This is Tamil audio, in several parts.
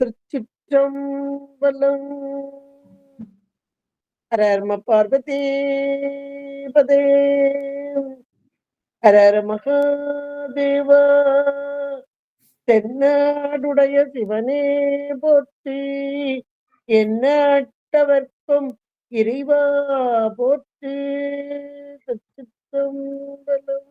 திருச்சிற்றம்பலம். ஹர ஹர பார்வதி பதே. ஹர ஹர மகாதேவா. தென்னாடுடைய சிவனே போற்றி. எந்நாட்டவர்க்கும் இறைவா போற்றி. திருச்சிற்றம்பலம்.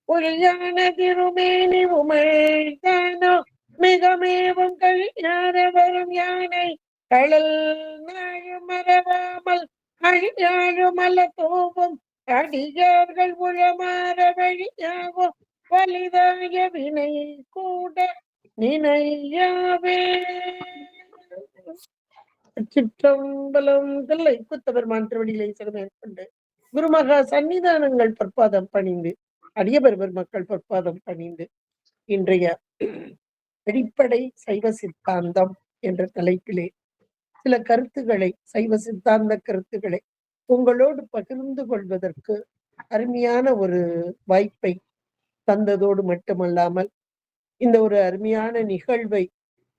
ஒளியான திருமேனி உமைதானோ மிகமேவும் கழிஞான வரும் யானை கடல் நாயும் மறவாமல் அழியாழும் மல தோவும் அடியார்கள் உளமாற வழியாகும் வலிதாய வினை கூட நினையாவே. சிற்றம்பலம். தில்லை குத்தபெருமான் திருவடிகளை சிறமேற்கொண்டு குருமகா சன்னிதானங்கள் பொற்பாதம் பணிந்து அடியவர் மக்கள் பொற்பாதம் பணிந்து இன்றைய அடிப்படை சைவ சித்தாந்தம் என்ற தலைப்பிலே சில கருத்துக்களை, சைவ சித்தாந்த கருத்துக்களை உங்களோடு பகிர்ந்து கொள்வதற்கு அருமையான ஒரு வாய்ப்பை தந்ததோடு மட்டுமல்லாமல் இந்த ஒரு அருமையான நிகழ்வை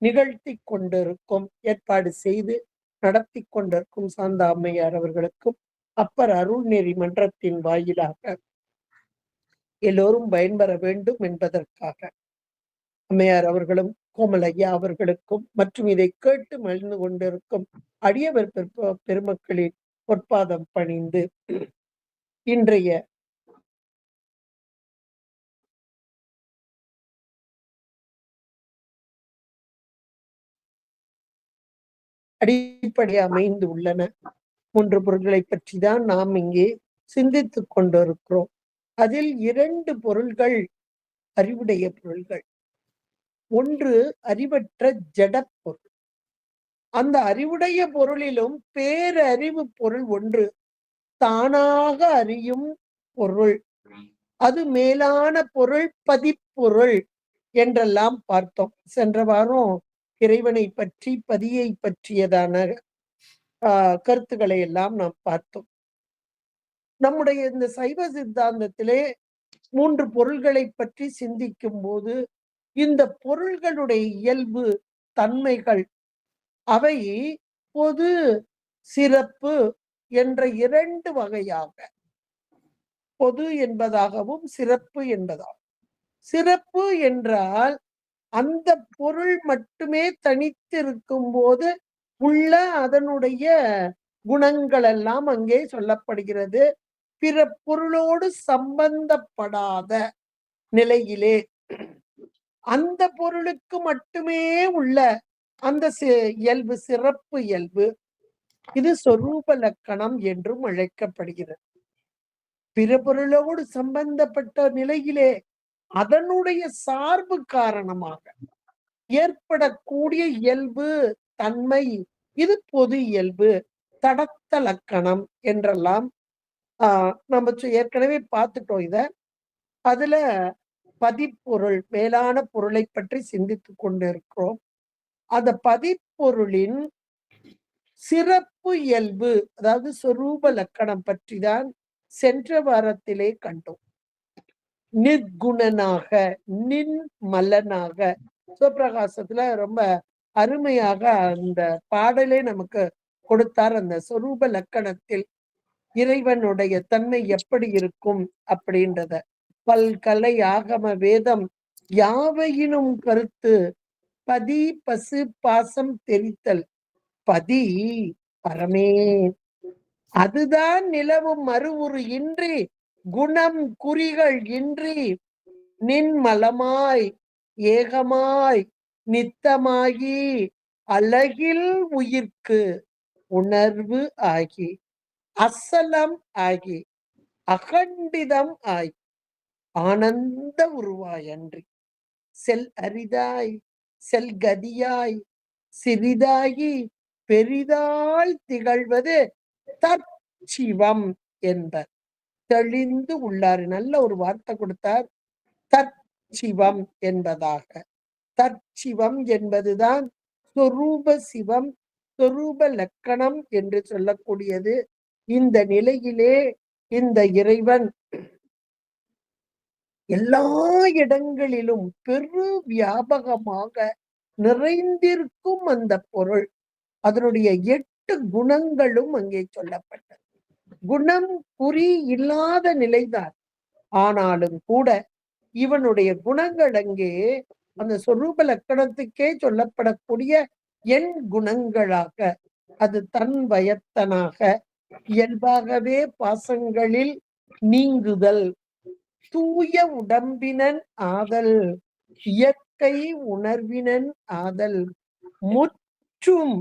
நிகழ்த்தி கொண்டிருக்கும், ஏற்பாடு செய்து நடத்தி கொண்டிருக்கும் சாந்த அம்மையார் அவர்களுக்கும் அப்பர் அருள்நெறி மன்றத்தின் வாயிலாக எல்லோரும் பயன்பெற வேண்டும் என்பதற்காக அம்மையார் அவர்களும் கோமலையா அவர்களுக்கும் மற்றும் இதை கேட்டு மகிழ்ந்து கொண்டிருக்கும் அடியவர் பெருமக்களின் பொற்பாதம் பணிந்து இன்றைய அடிப்படை அமைந்து உள்ளன 3 பொருள்களை பற்றி தான் நாம் இங்கே சிந்தித்துக் கொண்டிருக்கிறோம். அதில் 2 பொருள்கள் அறிவுடைய பொருள்கள். ஒன்று அறிவற்ற ஜடப்பொருள். அந்த அறிவுடைய பொருளிலும் பேரறிவு பொருள் ஒன்று, தானாக அறியும் பொருள். அது மேலான பொருள், பதிப்பொருள் என்றெல்லாம் பார்த்தோம். சென்ற வாரம் இறைவனை பற்றி, பதியை பற்றியதான கருத்துக்களை எல்லாம் நாம் பார்த்தோம். நம்முடைய இந்த சைவ சித்தாந்தத்திலே 3 பொருள்களை பற்றி சிந்திக்கும் போது இந்த பொருள்களுடைய இயல்பு, தன்மைகள், அவை பொது, சிறப்பு என்ற 2 வகையாக, பொது என்பதாகவும் சிறப்பு என்பதாகும். சிறப்பு என்றால் அந்த பொருள் மட்டுமே தனித்திருக்கும் போது உள்ள அதனுடைய குணங்கள் எல்லாம் அங்கே சொல்லப்படுகிறது. பிற பொருளோடு சம்பந்தப்படாத நிலையிலே அந்த பொருளுக்கு மட்டுமே உள்ள அந்த இயல்பு, சிறப்பு இயல்பு, இது சொரூப லக்கணம் என்றும் அழைக்கப்படுகிறது. பிற பொருளோடு சம்பந்தப்பட்ட நிலையிலே அதனுடைய சார்பு காரணமாக ஏற்படக்கூடிய இயல்பு, தன்மை, இது பொது இயல்பு, தடத்த லக்கணம் என்றெல்லாம் நம்ம ஏற்கனவே பார்த்துட்டோம். இத அதுல பதிப்பொருள், மேலான பொருளை பற்றி சிந்தித்துக் கொண்டிருக்கிறோம். அந்த பதிப்பொருளின் சிறப்பு இயல்பு, அதாவது சொரூப லக்கணம் பற்றி தான் சென்ற வாரத்திலே கண்டோம். நிர்குணனாக, நின்மலனாக, சிவபிரகாசத்துல ரொம்ப அருமையாக அந்த பாடலே நமக்கு கொடுத்தார். அந்த சொரூப லக்கணத்தில் இறைவனுடைய தன்மை எப்படி இருக்கும் அப்படின்றத. பல்கலை ஆகம வேதம் யாவையினும் கருத்து பதி பசு பாசம் தெரித்தல். பதி பரமே, அதுதான் நிலவும் மறுவுரு இன்றி குணம் குறிகள் இன்றி நின்மலமாய் ஏகமாய் நித்தமாகி அழகில் உயிர்க்கு உணர்வு ஆகி அசலம் ஆகி அகண்டிதம் ஆகி ஆனந்த உருவாய் அன்றி செல் அரிதாய் செல் கதியாய் சிறிதாகி பெரிதாய் திகழ்வது தற்சிவம் என்பர். தெளிந்து உள்ளார். நல்ல ஒரு வார்த்தை கொடுத்தார், தற்சிவம் என்பதாக. தற்சிவம் என்பதுதான் சொரூப சிவம், சொரூப லக்கணம் என்று சொல்லக்கூடியது. இந்த நிலையிலே இந்த இறைவன் எல்லா இடங்களிலும் பெரு வியாபகமாக நிறைந்திருக்கும் அந்த பொருள். அதனுடைய 8 குணங்களும் அங்கே சொல்லப்பட்டது. குணம் குறி இல்லாத நிலைதான். ஆனாலும் கூட இவனுடைய குணங்கள் அங்கே அந்த சொரூப லக்கணத்துக்கே சொல்லப்படக்கூடிய எண் குணங்களாக, அது தன் வயத்தனாக, இயல்பாகவே பாசங்களில் நீங்குதல், தூய உடம்பினன் ஆதல், இயற்கை உணர்வினன் ஆதல், முற்றும்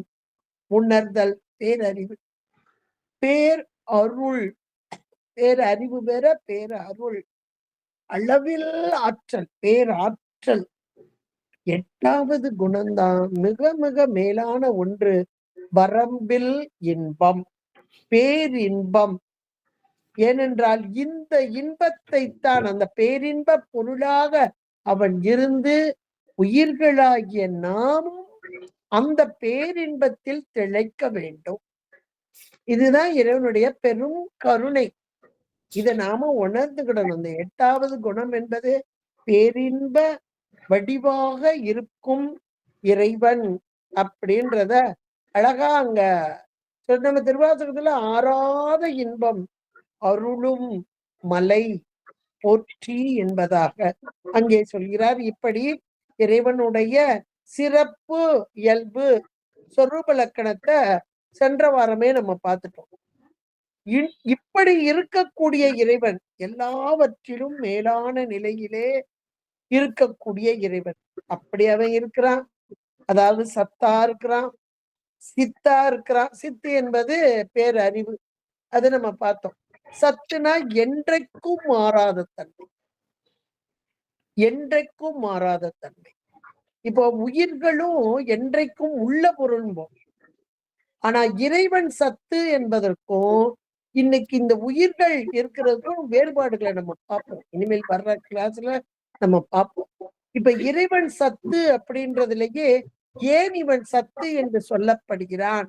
உணர்தல், பேரறிவு, பேர் அருள், பேரறிவு பெற பேரருள், அளவில் ஆற்றல், பேராற்றல். 8வது குணம்தான் மிக மிக மேலான ஒன்று. வரம்பில் இன்பம், பேரின்பம். ஏனென்றால் இந்த இன்பத்தை தான் அந்த பேரின்ப பொருளாக அவன் இருந்து உயிர்களாகிய நாமும் அந்த பேரின்பத்தில் திளைக்க வேண்டும். இதுதான் இறைவனுடைய பெரும் கருணை. இதை நாம உணர்ந்துகிடணும். இந்த 8வது குணம் என்பது பேரின்ப வடிவாக இருக்கும் இறைவன் அப்படின்றத அழகா அங்க நம்ம திருவாசகத்துல ஆறாத இன்பம் அருளும் மலை போற்றி என்பதாக அங்கே சொல்கிறார். இப்படி இறைவனுடைய சிறப்பு இயல்பு சொரூப லக்கணத்தை சென்ற வாரமே நம்ம பார்த்துட்டோம். இப்படி இருக்கக்கூடிய இறைவன் எல்லாவற்றிலும் மேலான நிலையிலே இருக்கக்கூடிய இறைவன். அப்படி அவன் இருக்கிறான். அதாவது சத்தா இருக்கிறான், சித்தா இருக்கிறான். சித்து என்பது பேரறிவு, அது நம்ம பார்த்தோம். சத்துனா என்றைக்கும் மாறாத தன்மை, என்றைக்கும் மாறாத தன்மை. இப்போ உயிர்களும் என்றைக்கும் உள்ள பொருள்போம். ஆனா இறைவன் சத்து என்பதற்கும் இன்னைக்கு இந்த உயிர்கள் இருக்கிறதுக்கும் வேறுபாடுகளை நம்ம பார்ப்போம். இனிமேல் வர்ற கிளாஸ்ல நம்ம பார்ப்போம். இப்ப இறைவன் சத்து அப்படின்றதுலயே ஏன் இவன் சத்து என்று சொல்லப்படுகிறான்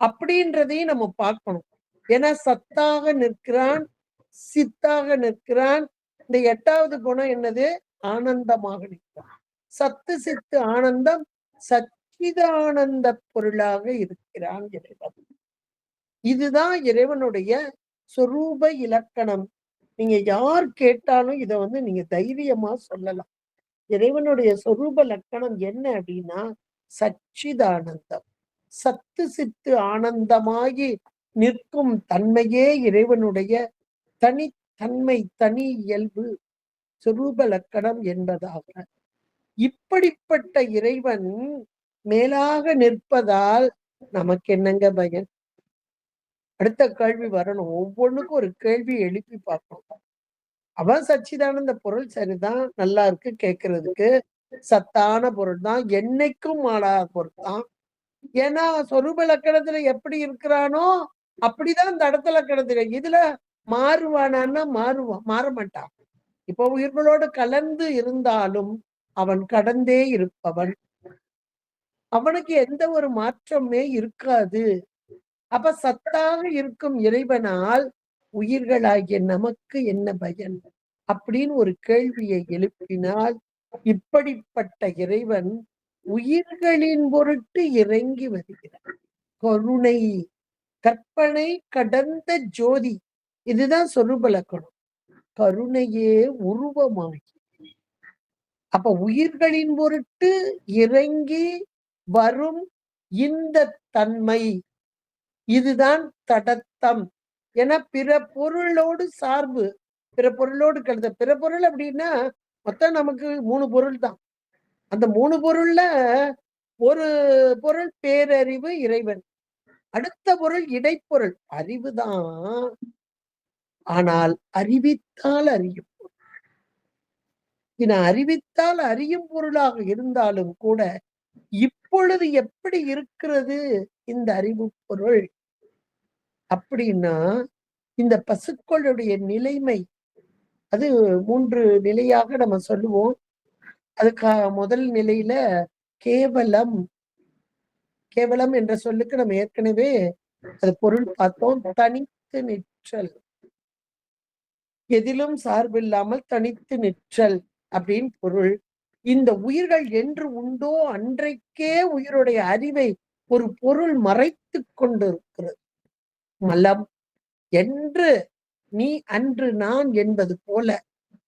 அப்படின்றதையும் நம்ம பார்க்கணும். ஏன்னா சத்தாக நிற்கிறான், சித்தாக நிற்கிறான். இந்த 8வது குணம் என்னது? ஆனந்தமாக நிற்கிறான். சத்து சித்து ஆனந்தம் சச்சிதானந்த பொருளாக இருக்கிறான் இறைவன். இதுதான் இறைவனுடைய சொரூப இலக்கணம். நீங்க யார் கேட்டாலும் இதை நீங்க தைரியமா சொல்லலாம். இறைவனுடைய சொரூப லக்கணம் என்ன அப்படின்னா சச்சிதானந்தம். சத்து சித்து ஆனந்தமாகி நிற்கும் தன்மையே இறைவனுடைய தனித்தன்மை, தனி இயல்பு, சொரூப லக்கணம் என்பதாக. இப்படிப்பட்ட இறைவன் மேலாக நிற்பதால் நமக்கு என்னங்க பயன்? அடுத்த கேள்வி வரணும். ஒவ்வொன்றுக்கும் ஒரு கேள்வி எழுப்பி பார்க்கணும். அவன் சச்சிதானந்த பொருள் சரிதான், நல்லா இருக்கு கேட்கறதுக்கு, சத்தான பொருள் தான், என்னைக்கும் மாறாத பொருள் தான். ஏன்னா சொரூப லக்கணத்துல எப்படி இருக்கிறானோ அப்படிதான் இந்த இடத்துல லக்கணத்துல. இதுல மாறுவானான்னா மாறுவான், மாற மாட்டான். இப்போ உயிர்களோடு கலந்து இருந்தாலும் அவன் கடந்தே இருப்பவன். அவனுக்கு எந்த ஒரு மாற்றமே இருக்காது. அப்ப சத்தாக இருக்கும் இறைவனால் உயிர்களாகிய நமக்கு என்ன பயன் அப்படின்னு ஒரு கேள்வியை எழுப்பினால், இப்படிப்பட்ட இறைவன் உயிர்களின் பொருட்டு இறங்கி வருகிறார். கருணை, கற்பனை கடந்த ஜோதி. இதுதான் சொரூப லக்கணம். கருணையே உருவமாகி அப்ப உயிர்களின் பொருட்டு இறங்கி வரும் இந்த தன்மை, இதுதான் தடத்தம். ஏன்னா பிற பொருளோடு சார்பு, பிற பொருளோடு கருத. பிற பொருள் அப்படின்னா மொத்தம் நமக்கு 3 பொருள் தான். அந்த 3 பொருள்ல ஒரு பொருள் பேரறிவு இறைவன், அடுத்த பொருள் இடைப்பொருள் அறிவுதான். ஆனால் அறிவித்தால் அறியும், அறிவித்தால் அறியும் பொருளாக இருந்தாலும் கூட இப்பொழுது எப்படி இருக்கிறது இந்த அறிவு பொருள் அப்படின்னா, இந்த பசுக்களுடைய நிலைமை அது 3 நிலையாக நம்ம சொல்லுவோம். அதுக்கு முதல் நிலையில கேவலம், கேவலம் என்ற சொல்லுக்கு நம்ம ஏற்கனவே அது பொருள் பார்த்தோம். தனித்து நிற்றல், எதிலும் சார்பில்லாமல் தனித்து நிற்றல் அப்படின்னு பொருள். இந்த உயிர்கள் என்று உண்டோ அன்றைக்கே உயிருடைய அறிவை ஒரு பொருள் மறைத்து கொண்டிருக்கிறது. மலம் என்று நீ அன்று நான் என்பது போல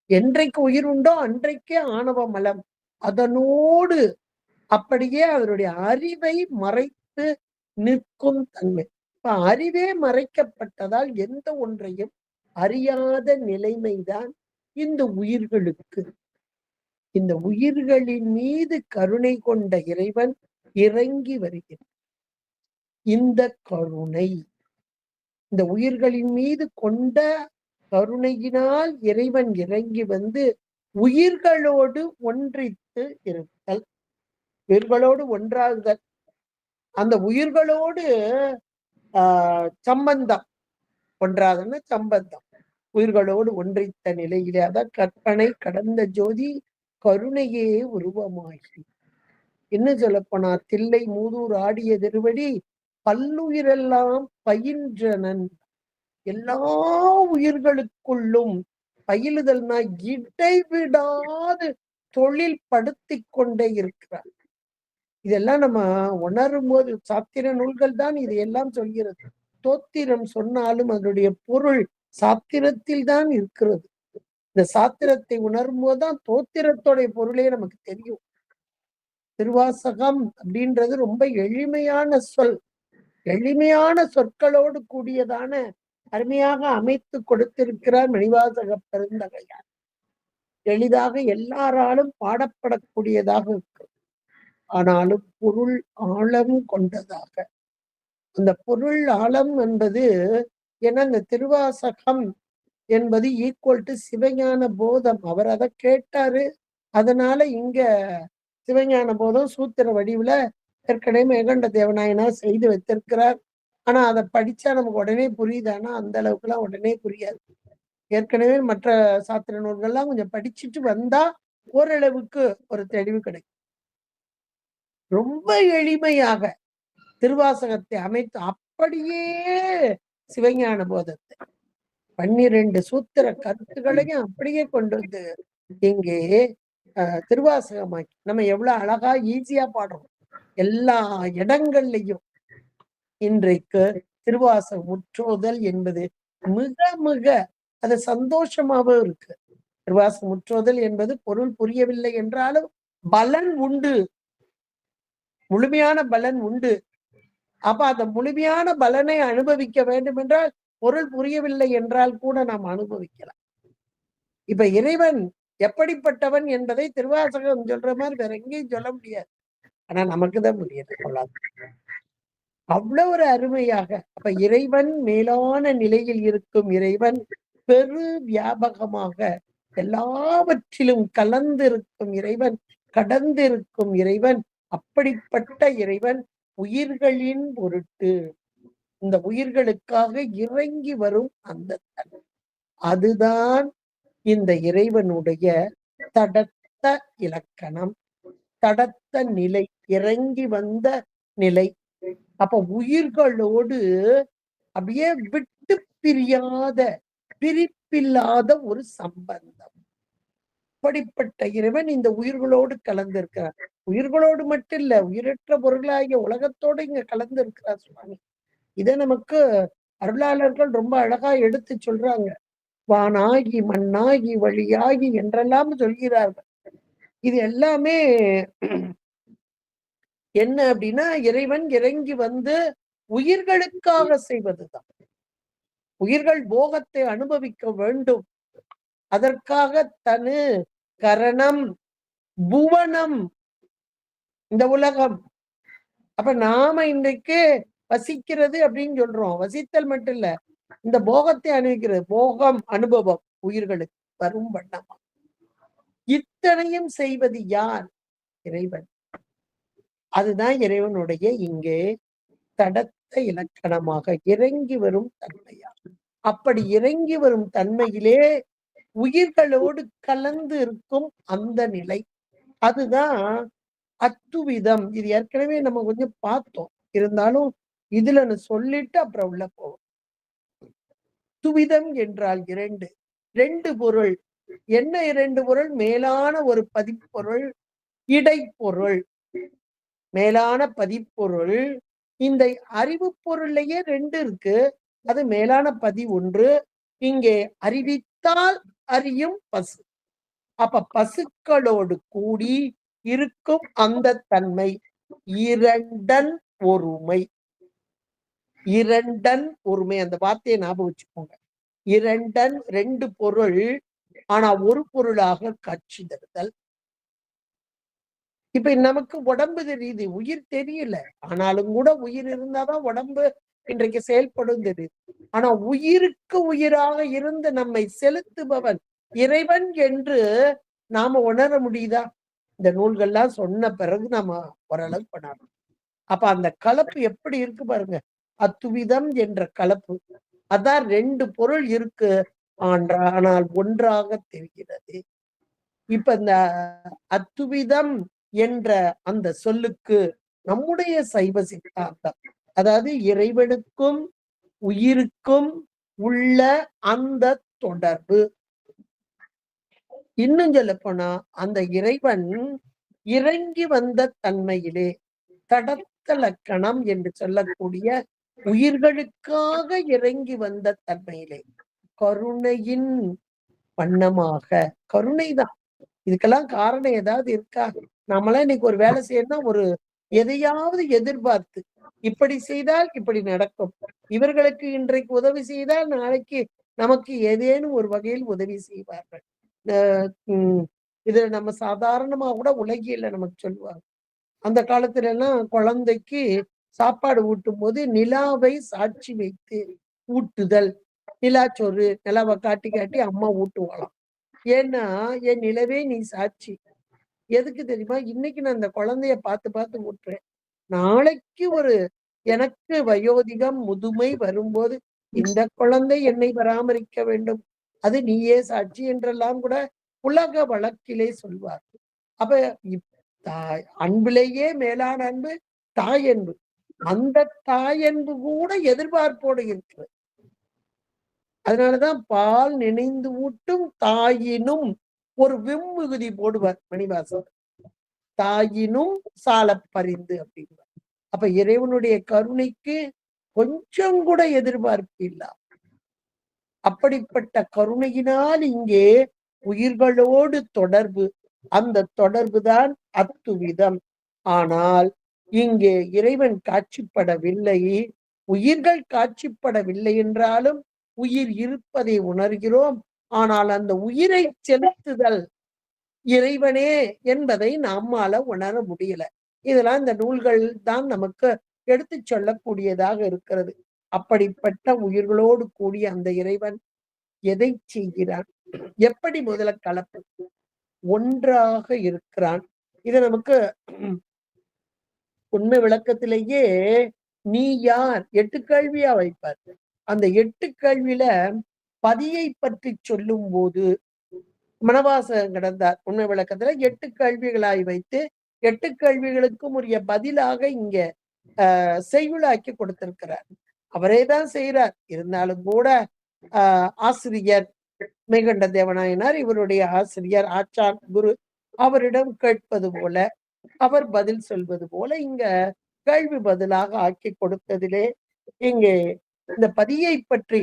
என்றைக்கு உயிர் உண்டோ அன்றைக்கே ஆணவ மலம் அதனோடு அப்படியே அவருடைய அறிவை மறைத்து நிற்கும் தன்மை. இப்ப அறிவே மறைக்கப்பட்டதால் எந்த ஒன்றையும் அறியாத நிலைமைதான் இந்த உயிர்களுக்கு. இந்த உயிர்களின் மீது கருணை கொண்ட இறைவன் இறங்கி வருகிறார். இந்த கருணை இந்த உயிர்களின் மீது கொண்ட கருணையினால் இறைவன் இறங்கி வந்து உயிர்களோடு ஒன்றித்து இருத்தல், உயிர்களோடு ஒன்றாகுதல், அந்த உயிர்களோடு சம்பந்தம், ஒன்றாதுன்னு சம்பந்தம், உயிர்களோடு ஒன்றித்த நிலையிலே அதான் கற்பனை கடந்த ஜோதி கருணையே உருவமாகி. இன்னும் சொல்லப்போனா தில்லை மூதூர் ஆடிய திருவடி பல்லுயிரெல்லாம் பயின்றனன். எல்லா உயிர்களுக்குள்ளும் பயிலுதல்னா இடைவிடாது தொழில் படுத்தி கொண்டே இருக்கிறார். இதெல்லாம் நம்ம உணரும் போது சாத்திர நூல்கள் தான் இதையெல்லாம் சொல்கிறது. தோத்திரம் சொன்னாலும் அதனுடைய பொருள் சாத்திரத்தில் தான் இருக்கிறது. இந்த சாத்திரத்தை உணரும் போதுதான் தோத்திரத்தோடைய பொருளே நமக்கு தெரியும். திருவாசகம் அப்படின்றது ரொம்ப எளிமையான சொல், எளிமையான சொற்களோடு கூடியதான அருமையாக அமைத்து கொடுத்திருக்கிறார் மணிவாசக பெருந்தகையார். எளிதாக எல்லாராலும் பாடப்படக்கூடியதாக இருக்கு. ஆனாலும் பொருள் ஆழம் கொண்டதாக. அந்த பொருள் ஆழம் என்பது ஏன்னா இந்த திருவாசகம் என்பது ஈக்குவல் டு சிவஞான போதம். அவர் அதை கேட்டாரு. அதனால இங்க சிவஞான போதம் சூத்திர வடிவுல ஏற்கனவே மேகண்ட தேவநாயனார் செய்து வைத்திருக்கிறார். ஆனா அதை படிச்சா நமக்கு உடனே புரியுதானா? அந்த அளவுக்கு எல்லாம் உடனே புரியாது. ஏற்கனவே மற்ற சாத்திர நூல்கள்லாம் கொஞ்சம் படிச்சுட்டு வந்தா ஓரளவுக்கு ஒரு தெளிவு கிடைக்கும். ரொம்ப எளிமையாக திருவாசகத்தை அமைத்து அப்படியே சிவஞான போதத்தை 12 சூத்திர கருத்துக்களையும் அப்படியே கொண்டு வந்து இங்கே திருவாசகமாக்கி நம்ம எவ்வளவு அழகா ஈஸியா பாடுறோம். எல்லா இடங்கள்லையும் இன்றைக்கு திருவாசக முற்றோதல் என்பது மிக மிக அது சந்தோஷமாவும் இருக்கு. திருவாசக முற்றோதல் என்பது பொருள் புரியவில்லை என்றாலும் பலன் உண்டு, முழுமையான பலன் உண்டு. அப்ப அந்த முழுமையான பலனை அனுபவிக்க வேண்டும் என்றால் பொருள் புரியவில்லை என்றால் கூட நாம் அனுபவிக்கலாம். இப்ப இறைவன் எப்படிப்பட்டவன் என்பதை திருவாசகம் சொல்ற மாதிரி வேற எங்கேயும் சொல்ல முடியாது. ஆனா நமக்குதான் முடியாது. அவ்வளவு ஒரு அருமையாக அப்ப இறைவன் மேலான நிலையில் இருக்கும் இறைவன் பெரு வியாபகமாக எல்லாவற்றிலும் கலந்திருக்கும் இறைவன், கடந்திருக்கும் இறைவன். அப்படிப்பட்ட இறைவன் உயிர்களின் பொருட்டு இந்த உயிர்களுக்காக இறங்கி வரும் அந்த தன்மை, அதுதான் இந்த இறைவனுடைய தடத்த இலக்கணம், தடத்த நிலை, இறங்கி வந்த நிலை. அப்ப உயிர்களோடு அப்படியே விட்டு பிரியாத, பிரிப்பில்லாத ஒரு சம்பந்தம். அப்படிப்பட்ட இறைவன் இந்த உயிர்களோடு கலந்திருக்கிறார். உயிர்களோடு மட்டும் இல்ல, உயிரற்ற பொருளாகிய உலகத்தோடு இங்க கலந்து இருக்கிறார் சுவாமி. இதை நமக்கு அருளாளர்கள் ரொம்ப அழகா எடுத்து சொல்றாங்க. வானாகி மண்ணாகி வழியாகி என்றெல்லாம் சொல்கிறார்கள். இது எல்லாமே என்ன அப்படின்னா இறைவன் இறங்கி வந்து உயிர்களுக்காக செய்வதுதான். உயிர்கள் போகத்தை அனுபவிக்க வேண்டும். அதற்காக தனு கரணம் புவனம் இந்த உலகம். அப்ப நாம இன்றைக்கு வசிக்கிறது அப்படின்னு சொல்றோம். வசித்தல் மட்டும் இல்ல, இந்த போகத்தை அனுபவிக்கிறது, போகம் அனுபவம் உயிர்களுக்கு வரும் வண்ணமா. இத்தனையும் செய்வது யார்? இறைவன். அதுதான் இறைவனுடைய இங்கே தடத்த இலக்கணமாக இறங்கி வரும் தன்மையா. அப்படி இறங்கி வரும் தன்மையிலே உயிர்களோடு கலந்து இருக்கும் அந்த நிலை, அதுதான் அத்துவிதம். இது ஏற்கனவே நம்ம கொஞ்சம் பார்த்தோம். இருந்தாலும் இதுல சொல்லிட்டு அப்புறம் உள்ள போவோம். துவிதம் என்றால் இரண்டு பொருள். என்ன இரண்டு பொருள்? மேலான ஒரு பதிப்பொருள், இடைப்பொருள், மேலான பதிப்பொருள். இந்த அறிவு பொருள்லயே 2 இருக்கு. அது மேலான பதி 1. இங்கே அறிவித்தால் அறியும் பசு. அப்ப பசுக்களோடு கூடி இருக்கும் அந்த தன்மை இரண்டன் ஒருமை. இரண்டன் ஒருமை, அந்த வார்த்தையை ஞாபகம் வச்சுக்கோங்க. இரண்டன் 2 பொருள், ஆனா ஒரு பொருளாக காட்சி தருதல். இப்ப நமக்கு உடம்பு தெரியுது, உயிர் தெரியல. ஆனாலும் கூட உயிர் இருந்தாதான் உடம்பு இன்றைக்கு செயல்படும் தெரியுது. ஆனா உயிருக்கு உயிராக இருந்து நம்மை செலுத்துபவன் இறைவன் என்று நாம உணர முடியுதா? இந்த நூல்கள்லாம் சொன்ன பிறகு நாம ஓரளவு பண்ணணும். அப்ப அந்த கலப்பு எப்படி இருக்கு பாருங்க. அத்துவிதம் என்ற கலப்பு. அதான் 2 பொருள் இருக்கு. ஆனால் ஒன்றாக தெரிகிறது. இப்ப இந்த அத்துவிதம் என்ற அந்த சொல்லுக்கு நம்முடைய சைவ சித்தாந்தம், அதாவது இறைவனுக்கும் உயிருக்கும் உள்ள அந்த தொடர்பு. இன்னும் சொல்ல போனா அந்த இறைவன் இறங்கி வந்த தன்மையிலே தடத்த லக்கணம் என்று சொல்லக்கூடிய உயிர்களுக்காக இறங்கி வந்த தன்மையிலே கருணையின் வண்ணமாக, கருணைதான். இதுக்கெல்லாம் காரணம் ஏதாவது இருக்கா? நாமெல்லாம் இன்னைக்கு ஒரு வேலை செய்யணும்னா ஒரு எதையாவது எதிர்பார்த்து இப்படி செய்தால் இப்படி நடக்கும். இவர்களுக்கு இன்றைக்கு உதவி செய்தால் நாளைக்கு நமக்கு ஏதேனும் ஒரு வகையில் உதவி செய்வார்கள். இதுல நம்ம சாதாரணமா கூட உலகியல்ல நமக்கு சொல்லுவாங்க. அந்த காலத்துல எல்லாம் குழந்தைக்கு சாப்பாடு ஊட்டும் போது நிலாவை சாட்சி வைத்து ஊட்டுதல். நிலாச்சோறு நிலாவை காட்டி காட்டி அம்மா ஊட்டுவாளாம். ஏன்னா என் நிலவே நீ சாட்சி. எதுக்கு தெரியுமா? இன்னைக்கு நான் அந்த குழந்தைய பார்த்து பார்த்து ஊட்டுறேன். நாளைக்கு ஒரு எனக்கு வயோதிகம் முதுமை வரும்போது இந்த குழந்தை என்னை பராமரிக்க வேண்டும், அது நீயே சாட்சி என்றெல்லாம் கூட உலக வழக்கிலே சொல்வார். அப்ப தாய் அன்பிலேயே மேலான அன்பு தாய் அன்பு. அந்த தாய் அன்பு கூட எதிர்பார்ப்போடு இருக்கிறது. அதனாலதான் பால் நினைந்து ஊட்டும் தாயினும் ஒரு விம்மிகுதி போடுவார் மணிவாசகர். தாயினும் சால பரிந்து அப்படின்வார். அப்ப இறைவனுடைய கருணைக்கு கொஞ்சம் கூட எதிர்பார்ப்பு இல்ல. அப்படிப்பட்ட கருணையினால் இங்கே உயிர்களோடு தொடர்பு. அந்த தொடர்புதான் அத்துவிதம். ஆனால் இங்கே இறைவன் காட்சிப்படவில்லை. உயிர்கள் காட்சிப்படவில்லை என்றாலும் உயிர் இருப்பதை உணர்கிறோம். ஆனால் அந்த உயிரை செலுத்துதல் இறைவனே என்பதை நம்மால உணர முடியல. இதெல்லாம் இந்த நூல்கள் தான் நமக்கு எடுத்து சொல்லக்கூடியதாக இருக்கிறது. அப்படிப்பட்ட உயிர்களோடு கூடிய அந்த இறைவன் எதை செய்கிறான்? எப்படி முதல கலப்பு? ஒன்றாக இருக்கிறான். இது நமக்கு உண்மை விளக்கத்திலேயே நீ யார் 8 கேள்வியா வைப்பார். அந்த 8 கேள்வியில பதியை பற்றி சொல்லும் போது மனவாசகம் கிடந்தார். உண்மை விளக்கத்துல 8 கேள்விகளாய் வைத்து 8 கேள்விகளுக்கும் உரிய பதிலாக இங்க செய்யுளாக்கி கொடுத்திருக்கிறார். அவரேதான் செய்கிறார். இருந்தாலும் கூட ஆசிரியர் மெய்கண்ட தேவநாயனார், இவருடைய ஆசிரியர் ஆச்சான் குரு, அவரிடம் கேட்பது போல அவர் பதில் சொல்வது போல இங்க கேள்வி பதிலாக ஆக்கி கொடுத்ததிலே இங்கே இந்த பதியை பற்றி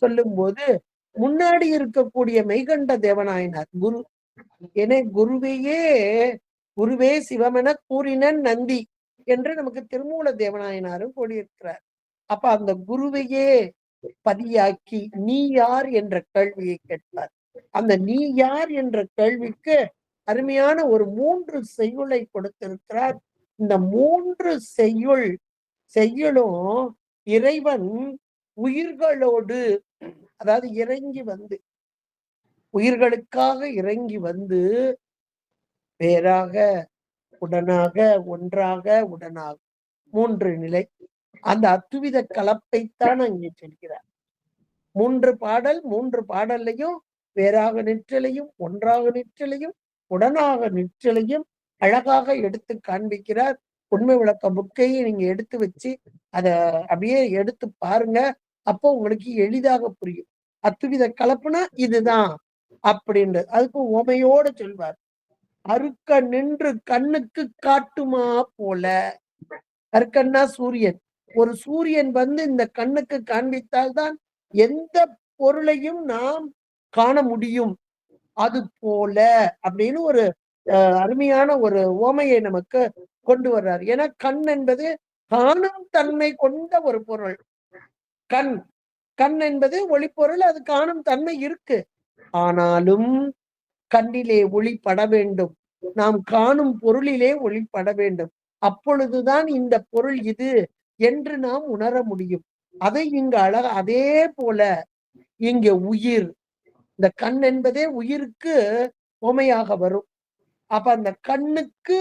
சொல்லும் போது முன்னாடி இருக்கக்கூடிய மெய்கண்ட தேவநாயனார் குரு என குருவே சிவமென கூறினன் நந்தி என்று நமக்கு திருமூல தேவநாயனாரும் கூறியிருக்கிறார். அப்ப அந்த குருவையே பதியாக்கி நீ யார் என்ற கேள்வியை கேட்பார். அந்த நீ யார் என்ற கேள்விக்கு அருமையான ஒரு 3 செய்யுளை கொடுத்திருக்கிறார். இந்த 3 செய்யுளும் இறைவன் உயிர்களோடு, அதாவது இறங்கி வந்து உயிர்களுக்காக இறங்கி வந்து வேறாக உடனாக ஒன்றாக உடனாக 3 நிலை. அந்த அத்துவித கலப்பைத்தான் அங்கே சொல்கிறார். 3 பாடல்லையும் வேறாக நிற்றலையும் ஒன்றாக நிற்றலையும் உடனாக நிற்றலையும் அழகாக எடுத்து காண்பிக்கிறார். உண்மை விளக்க புக்கையை நீங்க எடுத்து வச்சு அத அப்படியே எடுத்து பாருங்க. அப்போ உங்களுக்கு எளிதாக புரியும். அத்துவித கலப்புனா இதுதான் அப்படின்றது. அதுக்கு உமையோடு சொல்வார். அருக்க நின்று கண்ணுக்கு காட்டுமா போல. அருக்கன்னா சூரியன். ஒரு சூரியன் வந்து இந்த கண்ணுக்கு காண்பித்தால் தான் எந்த பொருளையும் நாம் காண முடியும். அது போல அப்படின்னு ஒரு அருமையான ஒரு உவமையை நமக்கு கொண்டு வர்றார். ஏன்னா கண் என்பது காணும் தன்மை கொண்ட ஒரு பொருள். கண் கண் என்பது ஒளிப்பொருள். அது காணும் தன்மை இருக்கு. ஆனாலும் கண்ணிலே ஒளி பட வேண்டும். நாம் காணும் பொருளிலே ஒளி பட வேண்டும். அப்பொழுதுதான் இந்த பொருள் இது என்று நாம் உணர முடியும். அதை இங்கு அதே போல இங்க உயிர். இந்த கண் என்பதே உயிருக்கு உவமையாக வரும். அப்ப அந்த கண்ணுக்கு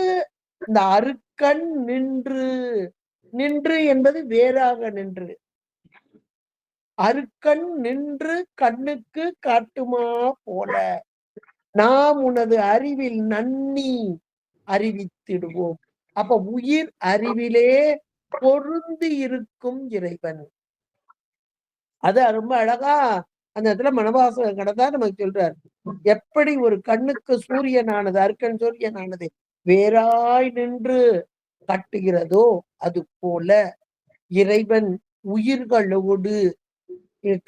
இந்த அருக்கண் நின்று, நின்று என்பது வேறாக நின்று. அருக்கண் நின்று கண்ணுக்கு காட்டுமா போல. நாம் உனது அறிவில் நன்னி அறிவித்திடுவோம். அப்ப உயிர் அறிவிலே பொருந்தி இருக்கும் இறைவன். அது ரொம்ப அழகா அந்த இடத்துல மனவாசகம் கடந்தா நமக்கு சொல்றார். எப்படி ஒரு கண்ணுக்கு சூரியனானது, அருக்கன் சூரியனானது வேறாய் நின்று காட்டுகிறதோ அது போல இறைவன் உயிர்களோடு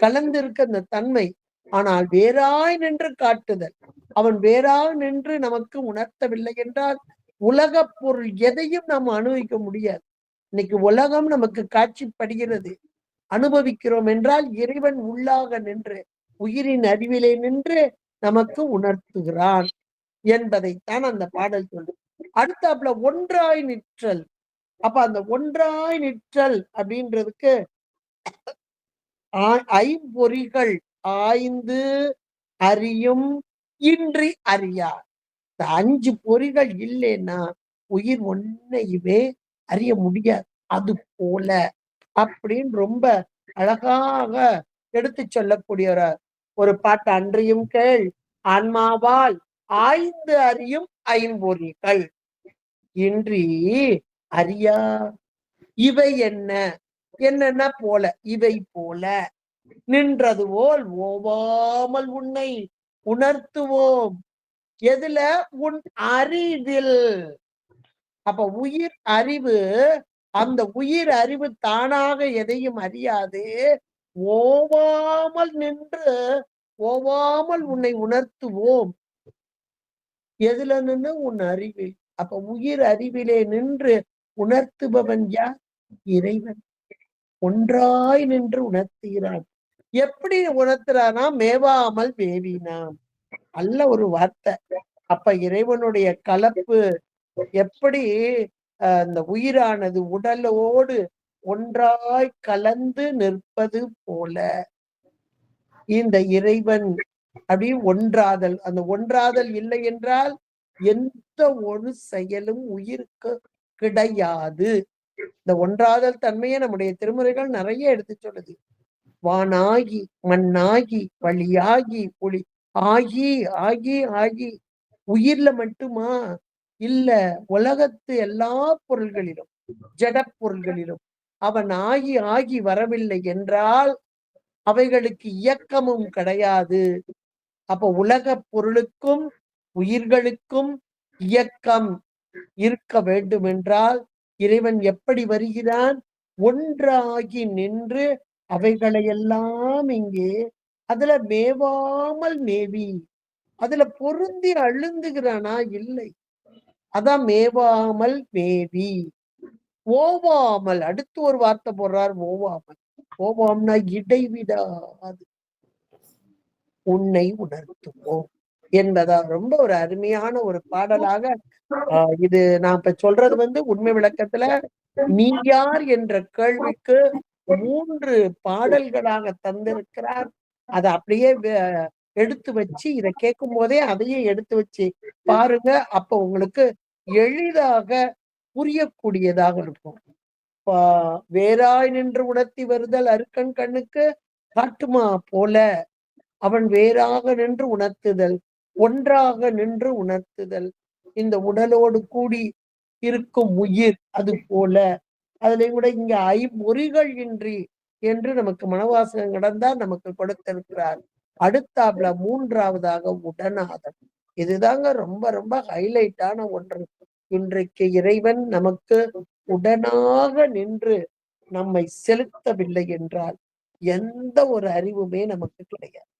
கலந்திருக்க அந்த தன்மை. ஆனால் வேறாய் நின்று காட்டுதல். அவன் வேறாய் நின்று நமக்கு உணர்த்தவில்லை என்றால் உலகப் பொருள் எதையும் நாம் அனுபவிக்க முடியாது. இன்னைக்கு உலகம் நமக்கு காட்சிப்படுகிறது. அனுபவிக்கிறோம் என்றால் இறைவன் உள்ளாக நின்று உயிரின் அறிவிலே நின்று நமக்கு உணர்த்துகிறான் என்பதைத்தான் அந்த பாடல் சொல்லும். அடுத்தாப்புல ஒன்றாய் நிற்றல். அப்ப அந்த ஒன்றாய் நிற்றல் அப்படின்றதுக்கு ஐம்பொறிகள் ஆய்ந்து அறியும் இன்றி அறியார். இந்த 5 பொறிகள் இல்லைன்னா உயிர் ஒன்னையுமே அறிய முடியாது. அது போல அப்படின்னு ரொம்ப அழகாக எடுத்து சொல்லக்கூடிய ஒரு பாட்டு. அன்றியும் கேள் ஆன்மாவால் ஆய்ந்து அறியும் ஐம்பொறிகள் இன்றி அறியா இவை என்ன. என்னன்னா போல இவை போல நின்றது போல் ஓவாமல் உன்னை உணர்த்துவோம். எதுல? உன் அறிவில். அப்ப உயிர் அறிவு, அந்த உயிர் அறிவு தானாக எதையும் அறியாது. ஓவாமல் நின்று ஓவாமல் உன்னை உணர்த்துவோம். எதுல நின்று? உன் அறிவில். அப்ப உயிர் அறிவிலே நின்று உணர்த்துபவன் யார்? இறைவன். ஒன்றாய் நின்று உணர்த்துகிறான். எப்படி உணர்த்துறானா? மேவாமல் மேவினான். நல்ல ஒரு வார்த்தை. அப்ப இறைவனுடைய கலப்பு எப்படி அந்த உயிரானது உடலோடு ஒன்றாய் கலந்து நிற்பது போல இந்த இறைவன் அப்படி ஒன்றாதல். அந்த ஒன்றாதல் இல்லை என்றால் எந்த ஒரு செயலும் உயிருக்கு கிடையாது. இந்த ஒன்றாதல் தன்மையை நம்முடைய திருமுறைகள் நிறைய எடுத்து சொல்லுது. வானாகி மண்ணாகி வழியாகி ஒளி ஆகி ஆகி ஆகி. உயிர்ல மட்டுமா? இல்ல, உலகத்து எல்லா பொருள்களிலும் ஜட பொருள்களிலும் அவன் ஆகி ஆகி வரவில்லை என்றால் அவைகளுக்கு இயக்கமும் கிடையாது. அப்ப உலக பொருளுக்கும் உயிர்களுக்கும் இயக்கம் இருக்க வேண்டும் என்றால் இறைவன் எப்படி வருகிறான்? ஒன்றாகி நின்று அவைகளையெல்லாம் இங்கே அதுல மேவாமல் மேவி அதுல பொருந்தி அழுந்துகிறானா? இல்லை. அதான் மேவாமல் மேவி. ஓவாமல் அடுத்து ஒரு வார்த்தை போடுறார். ஓவாமல். ஓவாம்னா இடைவிடாது உன்னை உணர்த்துவோம் என்பதா ரொம்ப ஒரு அருமையான ஒரு பாடலாக இது நான் இப்ப சொல்றது வந்து உண்மை விளக்கத்துல நீ யார் என்ற கேள்விக்கு 3 பாடல்களாக தந்திருக்கிறார். அதை அப்படியே எடுத்து வச்சு இதை கேட்கும் போதே அதையும் எடுத்து வச்சு பாருங்க. அப்ப உங்களுக்கு எளிதாக புரியக்கூடியதாக இருக்கும். வேறாய் நின்று உணர்த்தி வருதல் அருக்கன் கண்ணுக்கு காட்டுமா போல அவன் வேறாக நின்று உணர்த்துதல், ஒன்றாக நின்று உணர்த்துதல். இந்த உடலோடு கூடி இருக்கும் உயிர் அது போல. அதுல கூட இங்க ஐம்பொறிகள் இன்றி என்று நமக்கு மனவாசகம் கடந்தால் நமக்கு கொடுத்திருக்கிறார். அடுத்தாப்புல 3ஆவதாக உடனாதல். இதுதாங்க ரொம்ப ரொம்ப ஹைலைட்டான ஒன்று. இன்றைக்கு இறைவன் நமக்கு உடனாக நின்று நம்மை செலுத்தவில்லை என்றால் எந்த ஒரு அறிவுமே நமக்கு கிடையாது.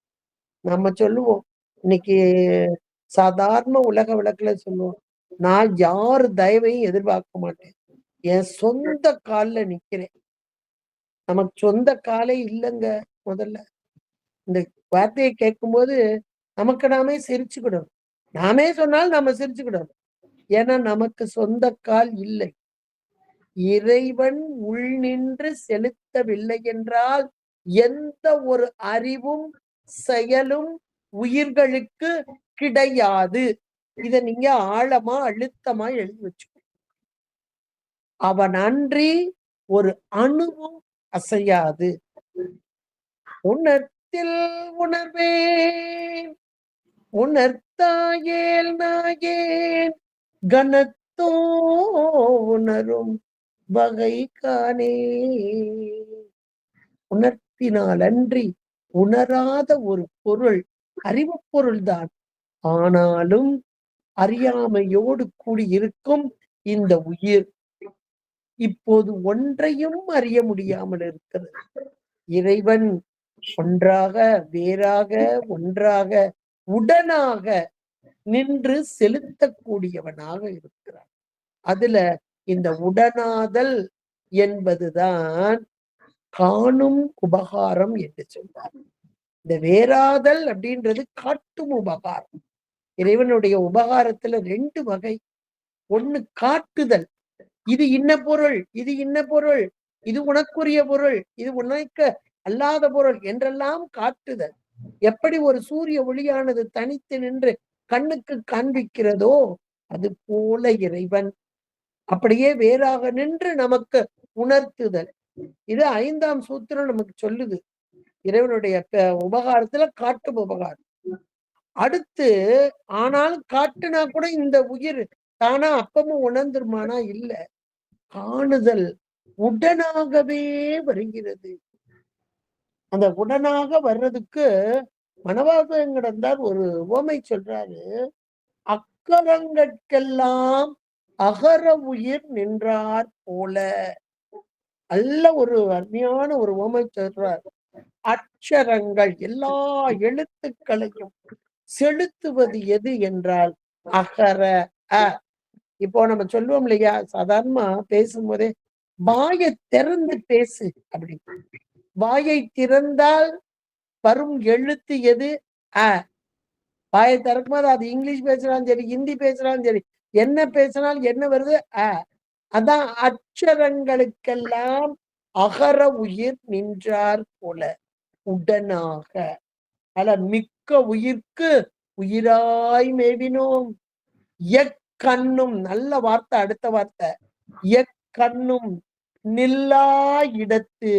நம்ம சொல்லுவோம், இன்னைக்கு சாதாரண உலக வழக்குல சொல்லுவோம், நான் யாரு தயவையும் எதிர்பார்க்க மாட்டேன். என் சொந்த கால்ல நிக்கிறேன். நமக்கு சொந்த காலே இல்லங்க முதல்ல. இந்த வார்த்தைய கேட்கும்போது நமக்கு நாமே சிரிச்சுக்கிடணும். நாமே சொன்னாலும் நம்ம சிரிச்சுக்கிடணும். ஏன்னா நமக்கு சொந்த கால் இல்லை. இறைவன் உள் நின்று செலுத்தவில்லை என்றால் எந்த ஒரு அறிவும் செயலும் உயிர்களுக்கு கிடையாது. இத நீங்க ஆழமா அழுத்தமா எழுதி வச்சுக்கணும். அவன் அன்றி ஒரு அணுவும் அசையாது. உணர்த்தில் உணர்வேன் உணர்த்தாயேல் நாயேன் கனத்தோ உணரும் வகை காணே. உணர்த்தினால் அன்றி உணராத ஒரு பொருள் அறிவு பொருள்தான். ஆனாலும் அறியாமையோடு கூடியிருக்கும் இந்த உயிர் இப்போது ஒன்றையும் அறிய முடியாமல் இருக்கிறது. இறைவன் ஒன்றாக வேறாக ஒன்றாக உடனாக நின்று செலுத்தக்கூடியவனாக இருக்கிறான். அதுல இந்த உடனாதல் என்பதுதான் காணும் உபகாரம் என்று சொல்வார். இந்த வேறாதல் அப்படின்றது காட்டும் உபகாரம். இறைவனுடைய உபகாரத்துல 2 வகை. ஒண்ணு காட்டுதல். இது இன்ன பொருள், இது இன்ன பொருள், இது உனக்குரிய பொருள், இது உனக்கு அல்லாத பொருள் என்றெல்லாம் காட்டுதல். எப்படி ஒரு சூரிய ஒளியானது தனித்து நின்று கண்ணுக்கு காண்பிக்கிறதோ அது போல இறைவன் அப்படியே வேறாக நின்று நமக்கு உணர்த்துதல். இது 5ஆம் சூத்திரம் நமக்கு சொல்லுது. இறைவனுடைய உபகாரத்துல காட்டும் உபகாரம். அடுத்து ஆனாலும் காட்டுனா கூட இந்த உயிர் தானா அப்பமும் உணர்ந்துருமானா இல்ல. காணுதல் உடனாகவே வருகிறது. அந்த உடனாக வர்றதுக்கு மனவாசகங்கடந்தார் ஒரு உவமை சொல்றாரு. அக்கரங்கட்கெல்லாம் அகர உயிர் நின்றார் போல. நல்ல ஒரு அருமையான ஒரு உவமை சொல்றார். அக்ஷரங்கள் எல்லா எழுத்துக்களையும் செலுத்துவது எது என்றால் அகர அ. இப்போ நம்ம சொல்லுவோம் இல்லையா, சாதாரணமா பேசும்போதே வாயை திறந்து பேசு அப்படி. வாயை திறந்தால் வரும் எழுத்து எது? அ. வாயை திறக்கும்போது அது இங்கிலீஷ் பேசுறாலும் சரி, ஹிந்தி பேசுறாலும் சரி, என்ன பேசினாலும் என்ன வருது? அ. அதான் அக்ஷரங்களுக்கெல்லாம் அகர உயிர் நின்றார் போல உடனாக. மிக்க உயிர்க்கு உயிராய் மேவினோம். எக்கண்ணும் நல்ல வார்த்தை. அடுத்த வார்த்தை எக்கண்ணும் நில்லா இடத்து.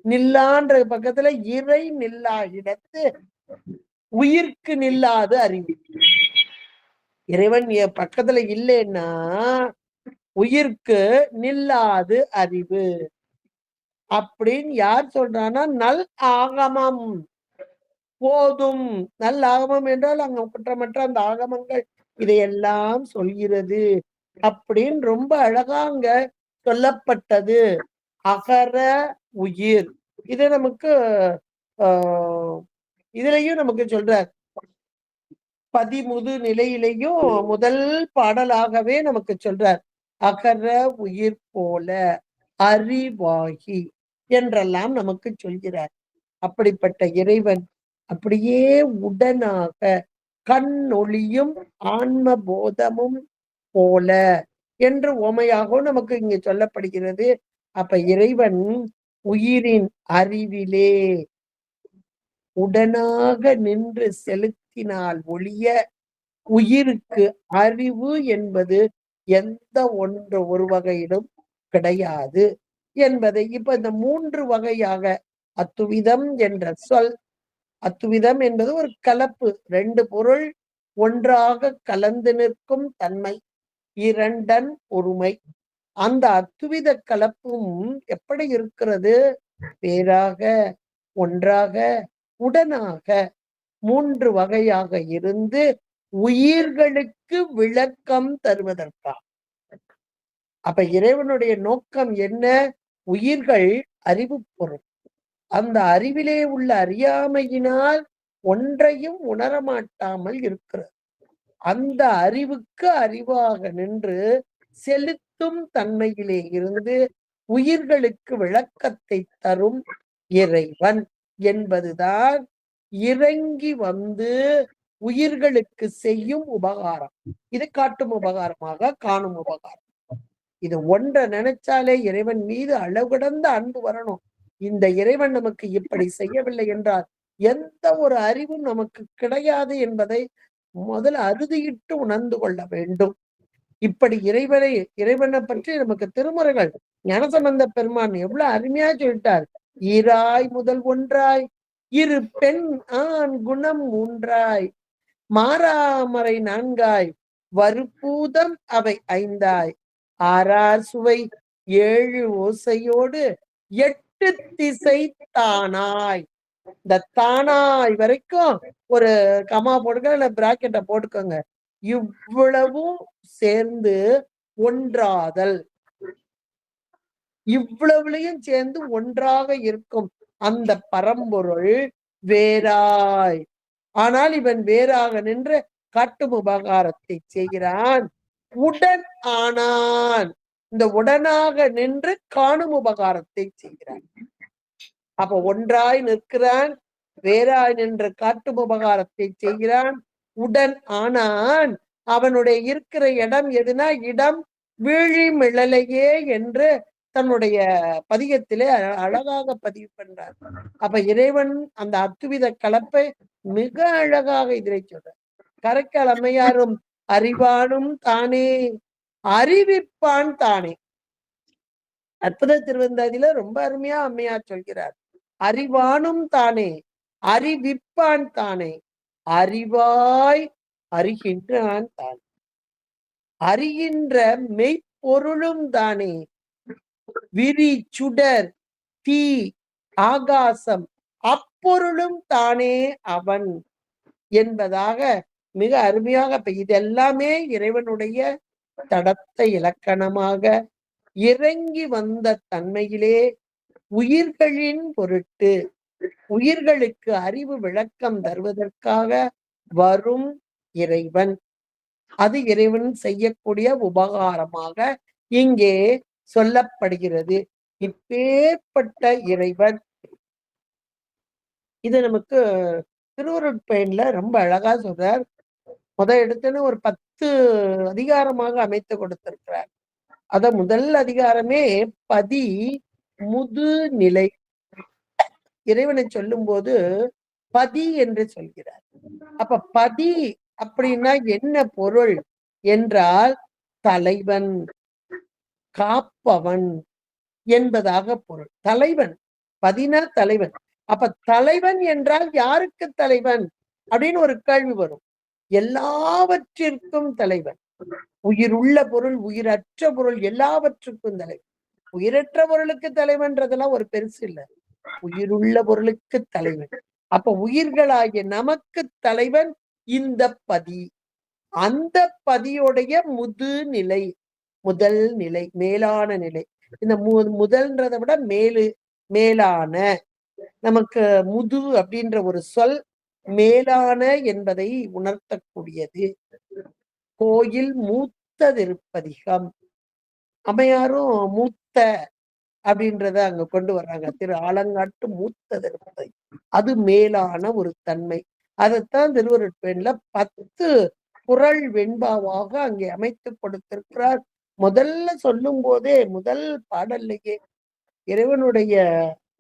நில்லான்ற பக்கத்துல இறை நில்லா இடத்து உயிர்க்கு நில்லாத அறிவு. இறைவன் பக்கத்துல இல்லைன்னா உயிர்க்கு நில்லாது அறிவு அப்படின்னு யார் சொல்றான்னா நல் ஆகமம் போதும். நல் ஆகமம் என்றால் அங்க குற்றமற்ற அந்த ஆகமங்கள் இதையெல்லாம் சொல்கிறது அப்படின்னு ரொம்ப அழகா அங்க சொல்லப்பட்டது. அகர உயிர். இது நமக்கு இதுலயும் நமக்கு சொல்றார். பதிமுது நிலையிலையும் முதல் பாடலாகவே நமக்கு சொல்றார். அகர உயிர் போல அறிவாகி என்றெல்லாம் நமக்கு சொல்கிறார். அப்படிப்பட்ட இறைவன் அப்படியே உடனாக கண்ணொளியும் ஆன்ம போதமும் போல என்று உமையாகவும் நமக்கு இங்கு சொல்லப்படுகிறது. அப்ப இறைவன் உயிரின் அறிவிலே உடனாக நின்று செலுத்தினால் ஒழிய உயிருக்கு அறிவு என்பது எந்த ஒரு வகையிலும் கிடையாது என்பதை இப்ப இந்த 3 வகையாக அத்துவிதம் என்ற சொல். அத்துவிதம் என்பது ஒரு கலப்பு. 2 பொருள் ஒன்றாக கலந்து நிற்கும் தன்மை. இரண்டன் ஒருமை. அந்த அத்துவித கலப்பும் எப்படி இருக்கிறது? வேறாக ஒன்றாக உடனாக 3 வகையாக இருந்து உயிர்களுக்கு விளக்கம் தருவதற்கா. அப்ப இறைவனுடைய நோக்கம் என்ன? உயிர்கள் அறிவு பொருள். அந்த அறிவிலே உள்ள அறியாமையினால் ஒன்றையும் உணரமாட்டாமல் இருக்கிறது. அந்த அறிவுக்கு அறிவாக நின்று செலுத்தும் தன்மையிலே இருந்து உயிர்களுக்கு விளக்கத்தை தரும் இறைவன் என்பதுதான் இறங்கி வந்து உயிர்களுக்கு செய்யும் உபகாரம். இது காட்டும் உபகாரமாக காணும் உபகாரம். இது ஒன்றை நினைச்சாலே இறைவன் மீது அளவுகடந்த அன்பு வரணும். இந்த இறைவன் நமக்கு இப்படி செய்யவில்லை என்றால் எந்த ஒரு அறிவும் நமக்கு கிடையாது என்பதை முதல் அறுதியிட்டு உணர்ந்து கொள்ள வேண்டும். இப்படி இறைவனை பற்றி நமக்கு திருமுறைகள் ஞானசம்பந்த பெருமான் எவ்வளவு அருமையா சொல்லிட்டார். ஈராய் முதல் ஒன்றாய், இரு பெண் ஆண் குணம் மூன்றாய், மாறாமறை நான்காய், வறுபூதம் அவை ஐந்தாய், ஆறார் சுவை ஏழு ஓசையோடு எட்டு திசை தானாய். இந்த தானாய் வரைக்கும் ஒரு கமா போடுங்க, இல்ல பிராக்கெட்டை போட்டுக்கோங்க. இவ்வளவும் சேர்ந்து ஒன்றாதல், இவ்வளவுலையும் சேர்ந்து ஒன்றாக இருக்கும் அந்த பரம்பொருள் வேறாய். ஆனால் இவன் வேறாக நின்று காட்டும் உபகாரத்தை செய்கிறான். உடன் ஆனான், இந்த உடனாக நின்று காணும் உபகாரத்தை செய்கிறான். அப்ப ஒன்றாய் நிற்கிறான், வேறாய் நின்று காட்டும் உபகாரத்தை செய்கிறான். உடன் ஆனான், அவனுடைய இருக்கிற இடம் எதுனா இடம் விழிமிழலையே என்று தன்னுடைய பதிகத்திலே அழகாக பதிவு பண்றார். அப்ப இறைவன் அந்த அத்துவித கலப்பை மிக அழகாக இதிலே சொல்றார். கரைக்கால் அம்மையாரும் அறிவானும் தானே அறிவிப்பான் தானே. அற்புத திருவந்தாதியில ரொம்ப அருமையா அம்மையார் சொல்கிறார். அறிவானும் தானே அறிவிப்பான் தானே, அறிவாய் அறிகின்றான் தான், அறிகின்ற மெய்ப்பொருளும் தானே, விரி சுடர் தீ ஆகாசம் அப்பொருளும் தானே அவன் என்பதாக மிக அருமையாக. இப்ப இதெல்லாமே இறைவனுடைய தடத்த இலக்கணமாக இறங்கி வந்த தன்மையிலே உயிர்களின் பொருட்டு உயிர்களுக்கு அறிவு விளக்கம் தருவதற்காக வரும் இறைவன். அது இறைவன் செய்யக்கூடிய உபகாரமாக இங்கே சொல்லப்படுகிறது. இப்பேற்பட்ட இறைவன் இது நமக்கு திருவருட்பயன்ல ரொம்ப அழகா சொல்றார். எடுத்துன்னு ஒரு 10 அதிகாரமாக அமைத்து கொடுத்திருக்கிறார். அத முதல் அதிகாரமே பதி முது நிலை. இறைவனை சொல்லும் போது பதி என்று சொல்கிறார். அப்ப பதி அப்படின்னா என்ன பொருள் என்றால் தலைவன், காப்பவன் என்பதாக பொருள். தலைவன், பதினா தலைவன். அப்ப தலைவன் என்றால் யாருக்கு தலைவன் அப்படின்னு ஒரு கேள்வி வரும். எல்லாவற்றிற்கும் தலைவன். உயிருள்ள பொருள், உயிரற்ற பொருள் எல்லாவற்றுக்கும் தலைவன். உயிரற்ற பொருளுக்கு தலைவன்றதெல்லாம் ஒரு பெருசு இல்லை. உயிருள்ள பொருளுக்கு தலைவன். அப்ப உயிர்களாகிய நமக்கு தலைவன் இந்த பதி. அந்த பதியுடைய முது நிலை, முதல் நிலை, மேலான நிலை. இந்த முதல்ன்றதை விட மேலான, நமக்கு முது அப்படின்ற ஒரு சொல் மேலான என்பதை உணர்த்தக்கூடியது. கோயில் மூத்த திருப்பதிகம். அம்மையாரும் மூத்த அப்படின்றத அங்க கொண்டு வர்றாங்க. திரு ஆலங்காட்டு மூத்த திருப்பதி, அது மேலான ஒரு தன்மை. அதைத்தான் திருவருட்பயன்ல 10 குறள் வெண்பாவாக அங்கே அமைத்து கொடுத்திருக்கிறார். முதல்ல சொல்லும் போதே முதல் பாடல்லையே இறைவனுடைய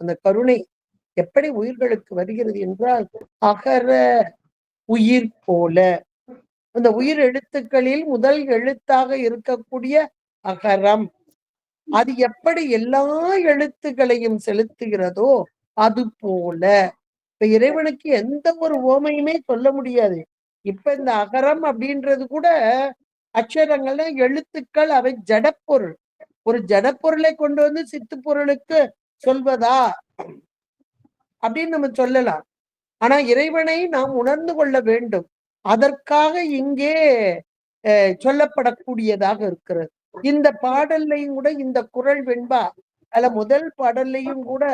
அந்த கருணை எப்படி உயிர்களுக்கு வருகிறது என்றால், அகர உயிர் போல. அந்த உயிர் எழுத்துக்களில் முதல் எழுத்தாக இருக்கக்கூடிய அகரம், அது எப்படி எல்லா எழுத்துக்களையும் செலுத்துகிறதோ அது போல. இப்ப இறைவனுக்கு எந்த ஒரு ஓமையுமே சொல்ல முடியாது. இப்ப இந்த அகரம் அப்படின்றது கூட அக்ஷரங்கள்ல எழுத்துக்கள், அவை ஜடப்பொருள். ஒரு ஜடப்பொருளை கொண்டு வந்து சித்து பொருளுக்கு சொல்வதா அப்படின்னு நம்ம சொல்லலாம். ஆனா இறைவனை நாம் உணர்ந்து கொள்ள வேண்டும். அதற்காக இங்கே சொல்லப்படக்கூடியதாக இருக்கிறது. இந்த பாடல்லையும் கூட இந்த குறள் வெண்பா அல்ல முதல் பாடல்லையும் கூட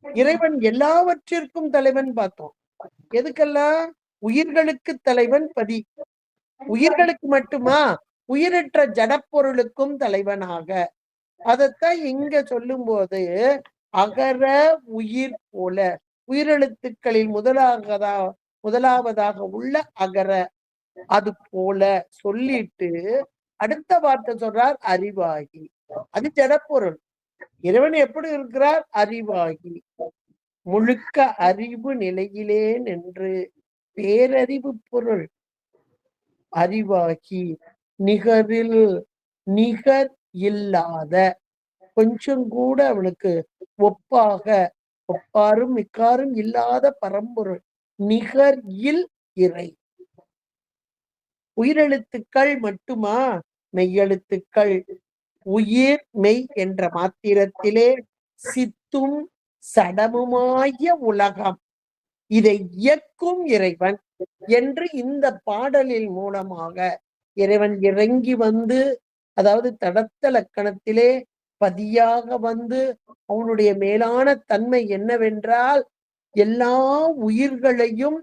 இறைவன் எல்லாவற்றிற்கும் தலைவன் பார்த்தோம். எதுக்கெல்லாம்? உயிர்களுக்கு தலைவன் பதி. உயிர்களுக்கு மட்டுமா? உயிரற்ற ஜடப்பொருளுக்கும் தலைவனாக. அதத்தான் இங்க சொல்லும் போது அகர உயிர் போல உயிரெழுத்துக்களில் முதலாவதாக உள்ள அகர அது போல சொல்லிட்டு அடுத்த வார்த்தை சொல்றார் அறிவாகி. அது ஜடப்பொருள். இறைவன் எப்படி இருக்கிறார்? அறிவாகி. முழுக்க அறிவு நிலையிலே நின்று பேரறிவு பொருள் அறிவாகி நிகரில் நிகர் இல்லாத கொஞ்சம் கூட அவனுக்கு ஒப்பாரும் மிக்காரும் இல்லாத பரம்பொருள் நிகர் இல் இறை. உயிரெழுத்துக்கள் மட்டுமா? மெய்யெழுத்துக்கள். உயிர் மெய் என்ற மாத்திரத்திலே சித்தும் சடமுமாகிய உலகம் இதை இயக்கும் இறைவன் என்று இந்த பாடலின் மூலமாக இறைவன் இறங்கி வந்து, அதாவது தடத்த லக்கணத்திலே பதியாக வந்து அவனுடைய மேலான தன்மை என்னவென்றால் எல்லா உயிர்களையும்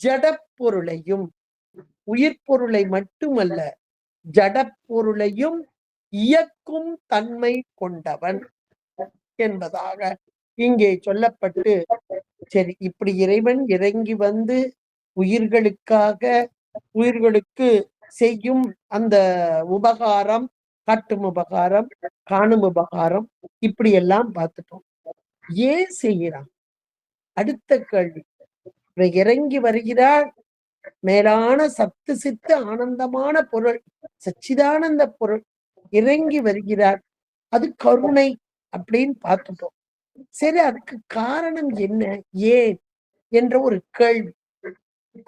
ஜடப்பொருளையும் உயிர்பொருளை மட்டுமல்ல ஜடப்பொருளையும் இயக்கும் தன்மை கொண்டவன் என்பதாக இங்கே சொல்லப்பட்டு, சரி இப்படி இறைவன் இறங்கி வந்து உயிர்களுக்கு செய்யும் அந்த உபகாரம், காட்டும் உபகாரம், காணும் உபகாரம், இப்படி எல்லாம் பார்த்துட்டோம். ஏன் செய்கிறான்? அடுத்த கேள்வி. இறங்கி வருகிறார், மேலான சத்து சித்து ஆனந்தமான பொருள், சச்சிதானந்த பொருள் இறங்கி வருகிறார். அது கருணை அப்படின்னு பார்த்துட்டோம். சரி, அதுக்கு காரணம் என்ன, ஏன் என்ற ஒரு கேள்வி.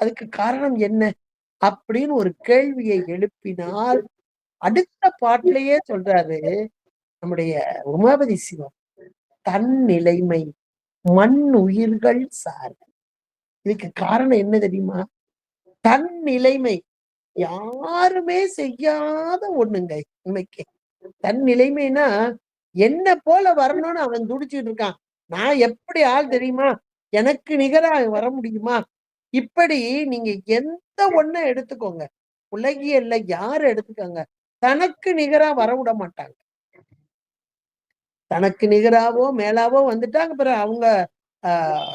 அதுக்கு காரணம் என்ன அப்படின்னு ஒரு கேள்வியை எழுப்பினால் அடுத்த பாட்டிலேயே சொல்றாரு நம்முடைய உமாபதி சிவம், தன் நிலைமை மண் உயிர்கள் சார். இதுக்கு காரணம் என்ன தெரியுமா? தன் நிலைமை யாருமே செய்யாத ஒண்ணுங்க. உண்மைக்கு தன் நிலைமைனா என்ன போல வரணும்னு அவன் துடிச்சுட்டு இருக்கான். நான் எப்படி ஆள் தெரியுமா, எனக்கு நிகரா வர முடியுமா? இப்படி நீங்க எந்த ஒண்ண எடுத்துக்கோங்க, உலகியல்ல யாரு எடுத்துக்கோங்க, தனக்கு நிகரா வர விட மாட்டாங்க. தனக்கு நிகராவோ மேலாவோ வந்துட்டாங்க பிறகு அவங்க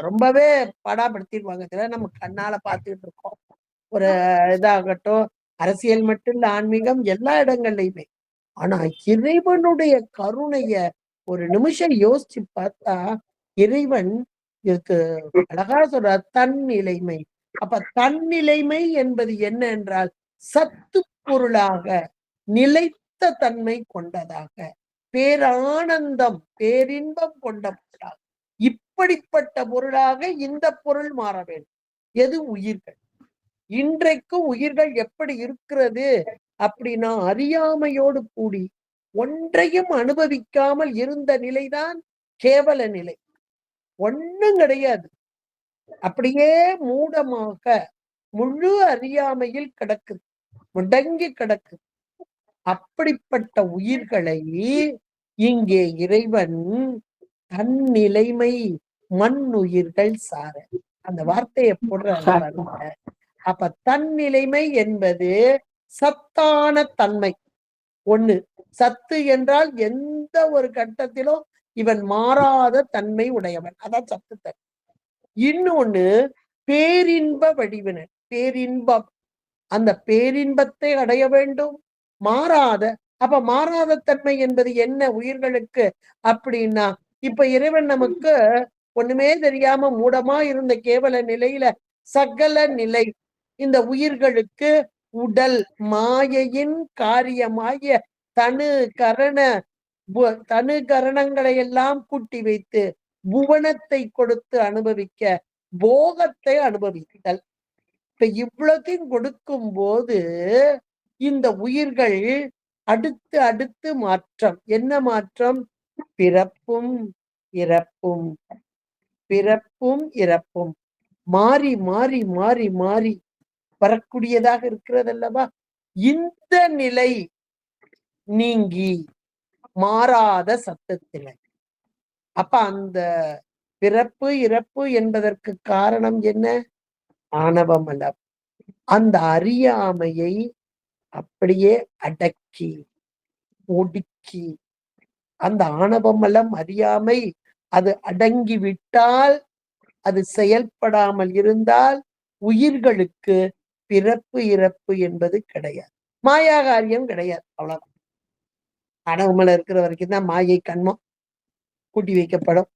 ரொம்பவே படாப்படுத்திடுவாங்க. நம்ம கண்ணால பார்த்துக்கிட்டு இருக்கோம். ஒரு இதாகட்டும், அரசியல் மட்டும் இல்ல, ஆன்மீகம் எல்லா இடங்கள்லயுமே. ஆனா இறைவனுடைய கருணைய ஒரு நிமிஷம் யோசிச்சு பார்த்தா இறைவன் இதுக்கு அழகா சொல்ற தன் நிலைமை. அப்ப தன் நிலைமை என்பது என்ன என்றால் சத்து பொருளாக நிலைத்த தன்மை கொண்டதாக, பேரானந்தம் பேரின்பம் கொண்ட பொருளாக, இப்படிப்பட்ட பொருளாக இந்த பொருள் மாற வேண்டும். எது? உயிர்கள். இன்றைக்கு உயிர்கள் எப்படி இருக்கிறது அப்படின்னா அறியாமையோடு கூடி ஒன்றையும் அனுபவிக்காமல் இருந்த நிலைதான் கேவல நிலை. ஒண்ணும் கிடையாது, அப்படியே மூடமாக முழு அறியாமையில் கிடக்குது, முடங்கி கிடக்குது. அப்படிப்பட்ட உயிர்களை இங்கே இறைவன் தன் நிலைமை மண் உயிர்கள் சார, அந்த வார்த்தையை போடுற. அப்ப தன் நிலைமை என்பது சத்தான தன்மை ஒண்ணு. சத்து என்றால் எந்த ஒரு கட்டத்திலும் இவன் மாறாத தன்மை உடையவன், அதான் சத்து தன்மை. இன்னொன்னு பேரின்ப வடிவினர், பேரின்பம். அந்த பேரின்பத்தை அடைய வேண்டும், மாறாத. அப்ப மாறாத தன்மை என்பது என்ன உயிர்களுக்கு அப்படின்னா, இப்ப இறைவன் நமக்கு ஒண்ணுமே தெரியாம மூடமா இருந்த கேவல நிலையில சகல நிலை இந்த உயிர்களுக்கு உடல் மாயையின் காரியமாகிய தனு கரணங்களை எல்லாம் கூட்டி வைத்து புவனத்தை கொடுத்து அனுபவிக்க, போகத்தை அனுபவித்தல். இப்ப இவ்வளத்தையும் கொடுக்கும் போது இந்த உயிர்கள் அடுத்து அடுத்து மாற்றம். என்ன மாற்றம்? பிறப்பும் இறப்பும், பிறப்பும் இறப்பும் மாறி மாறி மாறி மாறி வரக்கூடியதாக இருக்கிறது அல்லவா? இந்த நிலை நீங்கி மாறாத சத்தத்தினை. அப்ப அந்த பிறப்பு இறப்பு என்பதற்கு காரணம் என்ன? ஆணவம் அல்ல. அந்த அறியாமையை அப்படியே அடக்கி ஒடுக்கி, அந்த ஆணவமலம் அறியாமை அது அடங்கி விட்டால், அது செயல்படாமல் இருந்தால் உயிர்களுக்கு பிறப்பு இறப்பு என்பது கிடையாது. மாயா காரியம் கிடையாது. அவ்வளவுதான். ஆணவமலம் இருக்கிற வரைக்கும் தான் மாயை கண்மம் கூட்டி வைக்கப்படும்.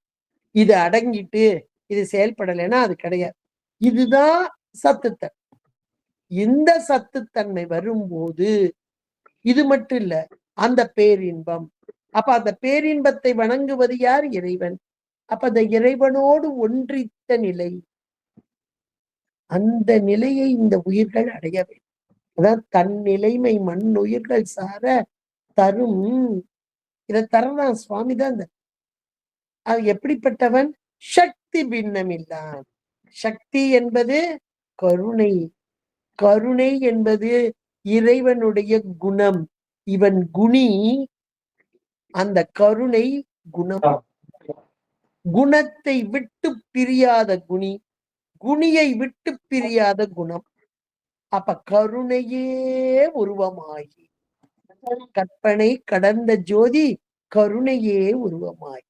இது அடங்கிட்டு இது செயல்படலைன்னா அது கிடையாது. இதுதான் சத்துத்தன்மை. இந்த சத்துத்தன்மை வரும்போது இது மட்டும் இல்ல, அந்த பேரின்பம். அப்ப அந்த பேரின்பத்தை வணங்குவது யார்? இறைவன். அப்ப அந்த இறைவனோடு ஒன்றித்த நிலை, அந்த நிலையை இந்த உயிர்கள் அடைய வேண்டும். அதான் தன் நிலைமை மண்ணுயிர்கள் சார தரும். இதை தரலாம் சுவாமி தான். அது எப்படிப்பட்டவன்? சக்தி பின்னமில்லான். சக்தி என்பது கருணை. கருணை என்பது இறைவனுடைய குணம். இவன் குணி, அந்த கருணை குணம். குணத்தை விட்டு பிரியாத குணி, குணியை விட்டு பிரியாத குணம். அப்ப கருணையே உருவமாகி, கற்பனை கடந்த ஜோதி கருணையே உருவமாகி,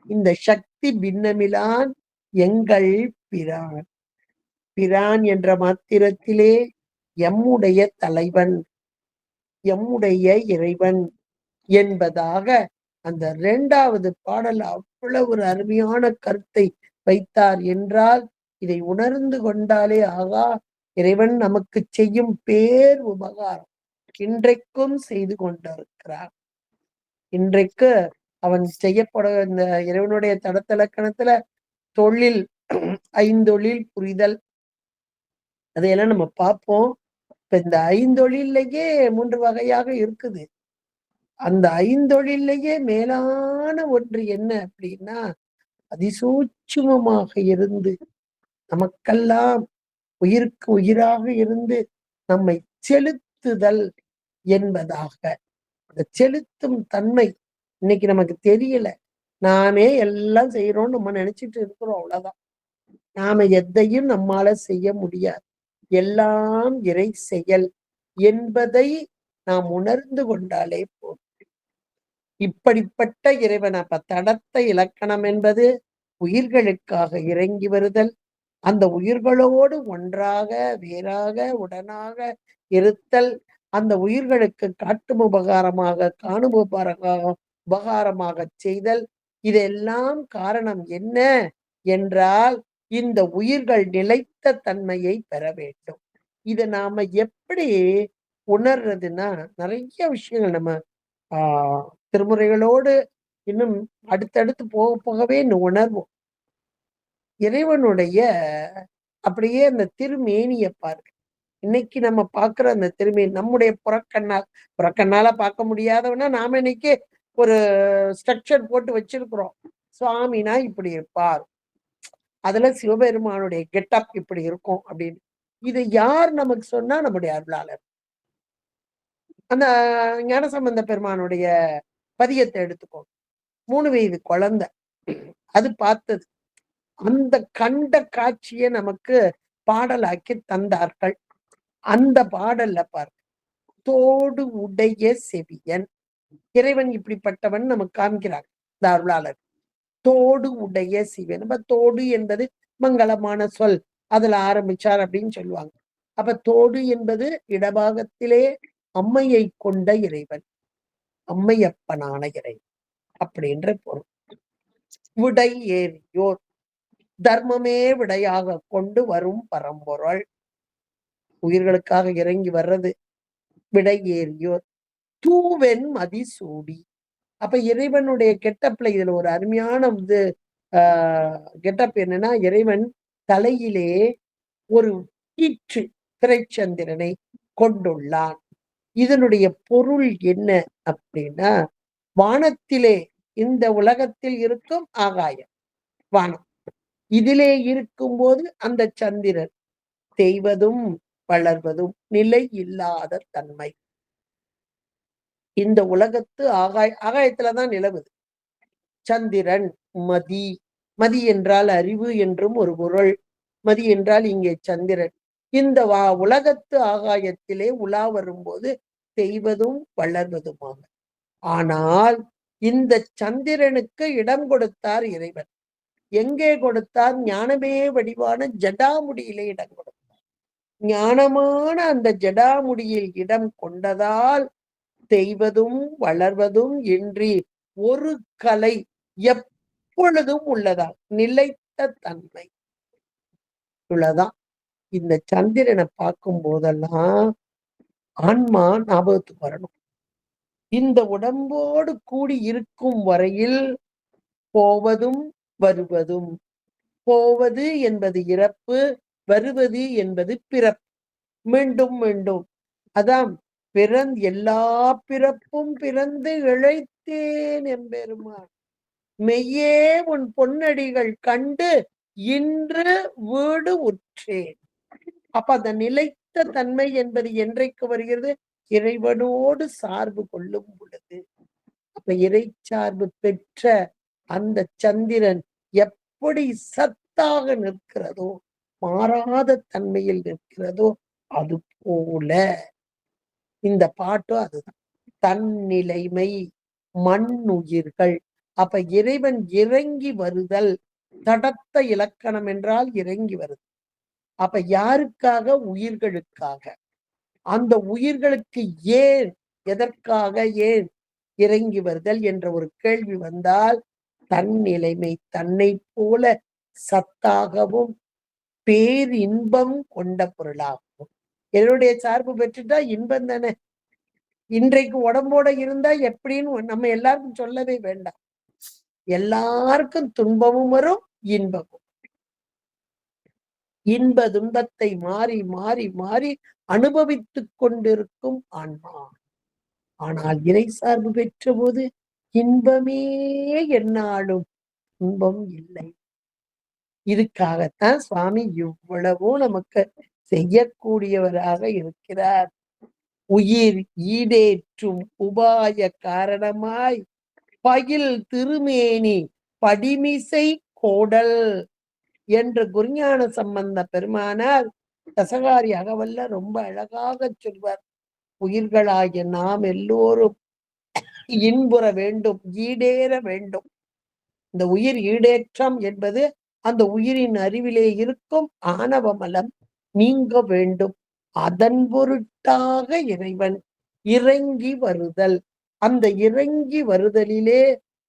இந்த சக்தி பின்னமிலான் எங்கள் பிரான். பிரான் என்ற மாத்திரத்திலே எம்முடைய தலைவன், எம்முடைய இறைவன் என்பதாக அந்த 2வது பாடல் அவ்வளவு ஒரு அருமையான கருத்தை வைத்தார் என்றால், இதை உணர்ந்து கொண்டாலே ஆகா, இறைவன் நமக்கு செய்யும் பேர் உபகாரம் இன்றைக்கும் செய்து கொண்டிருக்கிறார். இன்றைக்கு அவன் செய்யப்பட இந்த இறைவனுடைய தடத்தலக்கணத்துல தொழில் 5 புரிதல் அதையெல்லாம் நம்ம பார்ப்போம். இப்ப இந்த 5 3 வகையாக இருக்குது. அந்த 5 மேலான ஒன்று என்ன அப்படின்னா, அதிசூட்சுமமாக இருந்து நமக்கெல்லாம் உயிருக்கு உயிராக இருந்து நம்மை செலுத்துதல் என்பதாக. அந்த செலுத்தும் தன்மை இன்னைக்கு நமக்கு தெரியல. நாமே எல்லாம் செய்யறோம்னு நம்ம நினைச்சிட்டு இருக்கிறோம். அவ்வளவுதான். நாம எதையும் நம்மால செய்ய முடியாது. எல்லாம் இறை செயல் என்பதை நாம் உணர்ந்து கொண்டாலே போதும். இப்படிப்பட்ட இறைவன். அப்ப தடத்த இலக்கணம் என்பது உயிர்களுக்காக இறங்கி வருதல், அந்த உயிர்களோடு ஒன்றாக வேறாக உடனாக இருத்தல், அந்த உயிர்களுக்கு காட்டும் உபகாரமாக காணும் உபகாரமாக செய்தல். இதெல்லாம் காரணம் என்ன என்றால், இந்த உயிர்கள் நிலைத்த தன்மையை பெற வேண்டும். இதை நாம எப்படி உணர்றதுன்னா, நிறைய விஷயங்கள் நம்ம திருமுறைகளோடு இன்னும் அடுத்தடுத்து போக போகவே உணர்வோம். இறைவனுடைய அப்படியே அந்த திருமேனியை பாருங்க. இன்னைக்கு நம்ம பார்க்கிற அந்த திருமேனி நம்முடைய புறக்கண்ணால பார்க்க முடியாதவனா நாம இன்னைக்கு ஒரு ஸ்ட்ரக்சர் போட்டு வச்சிருக்கிறோம். சுவாமினா இப்படி இருப்பார், அதுல சிவபெருமானுடைய கெட்டப் இப்படி இருக்கும் அப்படின்னு. இது யார் நமக்கு சொன்னா? நம்முடைய அருளாளர். அந்த ஞானசம்பந்த பெருமானுடைய பதியத்தை எடுத்துக்கோ. 3 வயது குழந்தை அது பார்த்தது. அந்த கண்ட காட்சியை நமக்கு பாடலாக்கி தந்தார்கள். அந்த பாடல்ல பாரு, தோடு உடைய செவியன். இறைவன் இப்படிப்பட்டவன் நமக்கு காமிக்கிறார் இந்த அருளாளர். தோடு உடைய சிவன். அப்ப தோடு என்பது மங்களமான சொல். அதுல ஆரம்பிச்சார் அப்படின்னு சொல்லுவாங்க. அப்ப தோடு என்பது இடபாகத்திலே அம்மையை கொண்ட இறைவன், அம்மையப்பனான இறைவன் அப்படின்ற பொருள். விடை ஏறியோர், தர்மமே விடையாக கொண்டு வரும் பரம்பொருள். உயிர்களுக்காக இறங்கி வர்றது விடை ஏறியோர். தூவென் மதிசூடி. அப்ப இறைவனுடைய கெட்டப்ல இதுல ஒரு அருமையான கெட்டப் என்னன்னா, இறைவன் தலையிலே ஒரு கீற்று திரைச்சந்திரனை கொண்டுள்ளான். இதனுடைய பொருள் என்ன அப்படின்னா, வானத்திலே இந்த உலகத்தில் இருக்கும் ஆகாயம் வானம், இதிலே இருக்கும்போது அந்த சந்திரன் தேய்வதும் வளர்வதும் நிலை இல்லாத தன்மை. இந்த உலகத்து ஆகாயத்துலதான் நிலவுது. சந்திரன், மதி. மதி என்றால் அறிவு என்றும் ஒரு பொருள். மதி என்றால் இங்கே சந்திரன். இந்த உலகத்து ஆகாயத்திலே உலா வரும்போது செய்வதும் வளர்வதுமாக. ஆனால் இந்த சந்திரனுக்கு இடம் கொடுத்தார் இறைவன். எங்கே கொடுத்தார்? ஞானமே வடிவான ஜடாமுடியிலே இடம் கொடுத்தார். ஞானமான அந்த ஜடாமுடியில் இடம் கொண்டதால் செய்வதும் வளர்வதும் இன்றி ஒரு கலை எப்பொழுதும் உள்ளதா நிலைத்த தன்மை உள்ளதான். இந்த சந்திரனை பார்க்கும் போதெல்லாம் ஆன்மா ஞாபகத்துக்கு வரணும். இந்த உடம்போடு கூடி இருக்கும் வரையில் போவதும் வருவதும். போவது என்பது இறப்பு, வருவது என்பது பிறப்பு. மீண்டும் மீண்டும் அதான் எல்லா பிறப்பும் பிறந்து இழைத்தேன் எம்பெருமான் மெய்யே உன் பொன்னடிகள் கண்டு இன்று வீடு உற்றேன். அப்ப அந்த நிலைத்த தன்மை என்பது என்றைக்கு வருகிறது? இறைவனோடு சார்பு கொள்ளும் பொழுது. அப்ப இறை சார்பு பெற்ற அந்த சந்திரன் எப்படி சத்தாக நிற்கிறதோ, மாறாத தன்மையில் நிற்கிறதோ, அது போல இந்த பாட்டும் அதுதான். தன்னிலைமை மண்ணுயிர்கள். அப்ப இறைவன் இறங்கி வருதல். தடத்த இலக்கணம் என்றால் இறங்கி வருது. அப்ப யாருக்காக? உயிர்களுக்காக. அந்த உயிர்களுக்கு ஏன், எதற்காக, ஏன் இறங்கி வருதல் என்ற ஒரு கேள்வி வந்தால், தன்னிலைமை தன்னை போல சத்தாகவும் பேரின்பம் கொண்ட பொருளாகவும். என்னுடைய சார்பு பெற்றுட்டா இன்பம் தானே. இன்றைக்கு உடம்போட இருந்தா எப்படின்னு நம்ம எல்லாருக்கும் சொல்லவே வேண்டாம். எல்லாருக்கும் துன்பமும் வரும், இன்பமும். இன்ப துன்பத்தை மாறி மாறி மாறி அனுபவித்துக் கொண்டிருக்கும் ஆன்மா. ஆனால் இறை சார்பு பெற்ற போது இன்பமே என்னாலும் துன்பம் இல்லை. இதுக்காகத்தான் சுவாமி இவ்வளவோ நமக்கு செய்யக்கூடியவராக இருக்கிறார். உயிர் ஈடேற்றும் உபாய காரணமாய் பயில் திருமேனி படிமிசை கோடல் என்று குருஞான சம்பந்த பெருமானார் தசகாரி அகவல்ல ரொம்ப அழகாக சொல்வார். உயிர்களாகிய நாம் எல்லோரும் இன்புற வேண்டும், ஈடேற வேண்டும். இந்த உயிர் ஈடேற்றம் என்பது அந்த உயிரின் அறிவிலே இருக்கும் ஆணவமலம் நீங்க வேண்டும். அதன் பொருட்டாக இறைவன் இறங்கி வருதல். அந்த இறங்கி வருதலிலே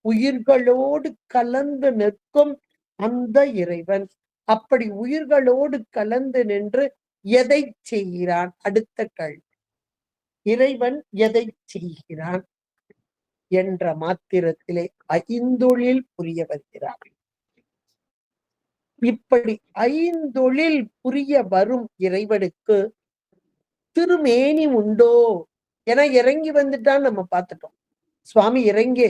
உயிர்களோடு கலந்து நிற்கும் அந்த இறைவன். அப்படி உயிர்களோடு கலந்து நின்று எதை செய்கிறான்? அடுத்த கேள்வி. இறைவன் எதை செய்கிறான் என்ற மாத்திரத்திலே ஐந்தொழில் புரிய வருகிறார். இப்படி ஐந்தொழில் புரிய வரும் இறைவனுக்கு திருமேனி உண்டோ என இறங்கி வந்துட்டான். நம்ம பார்த்துட்டோம். சுவாமி இறங்கி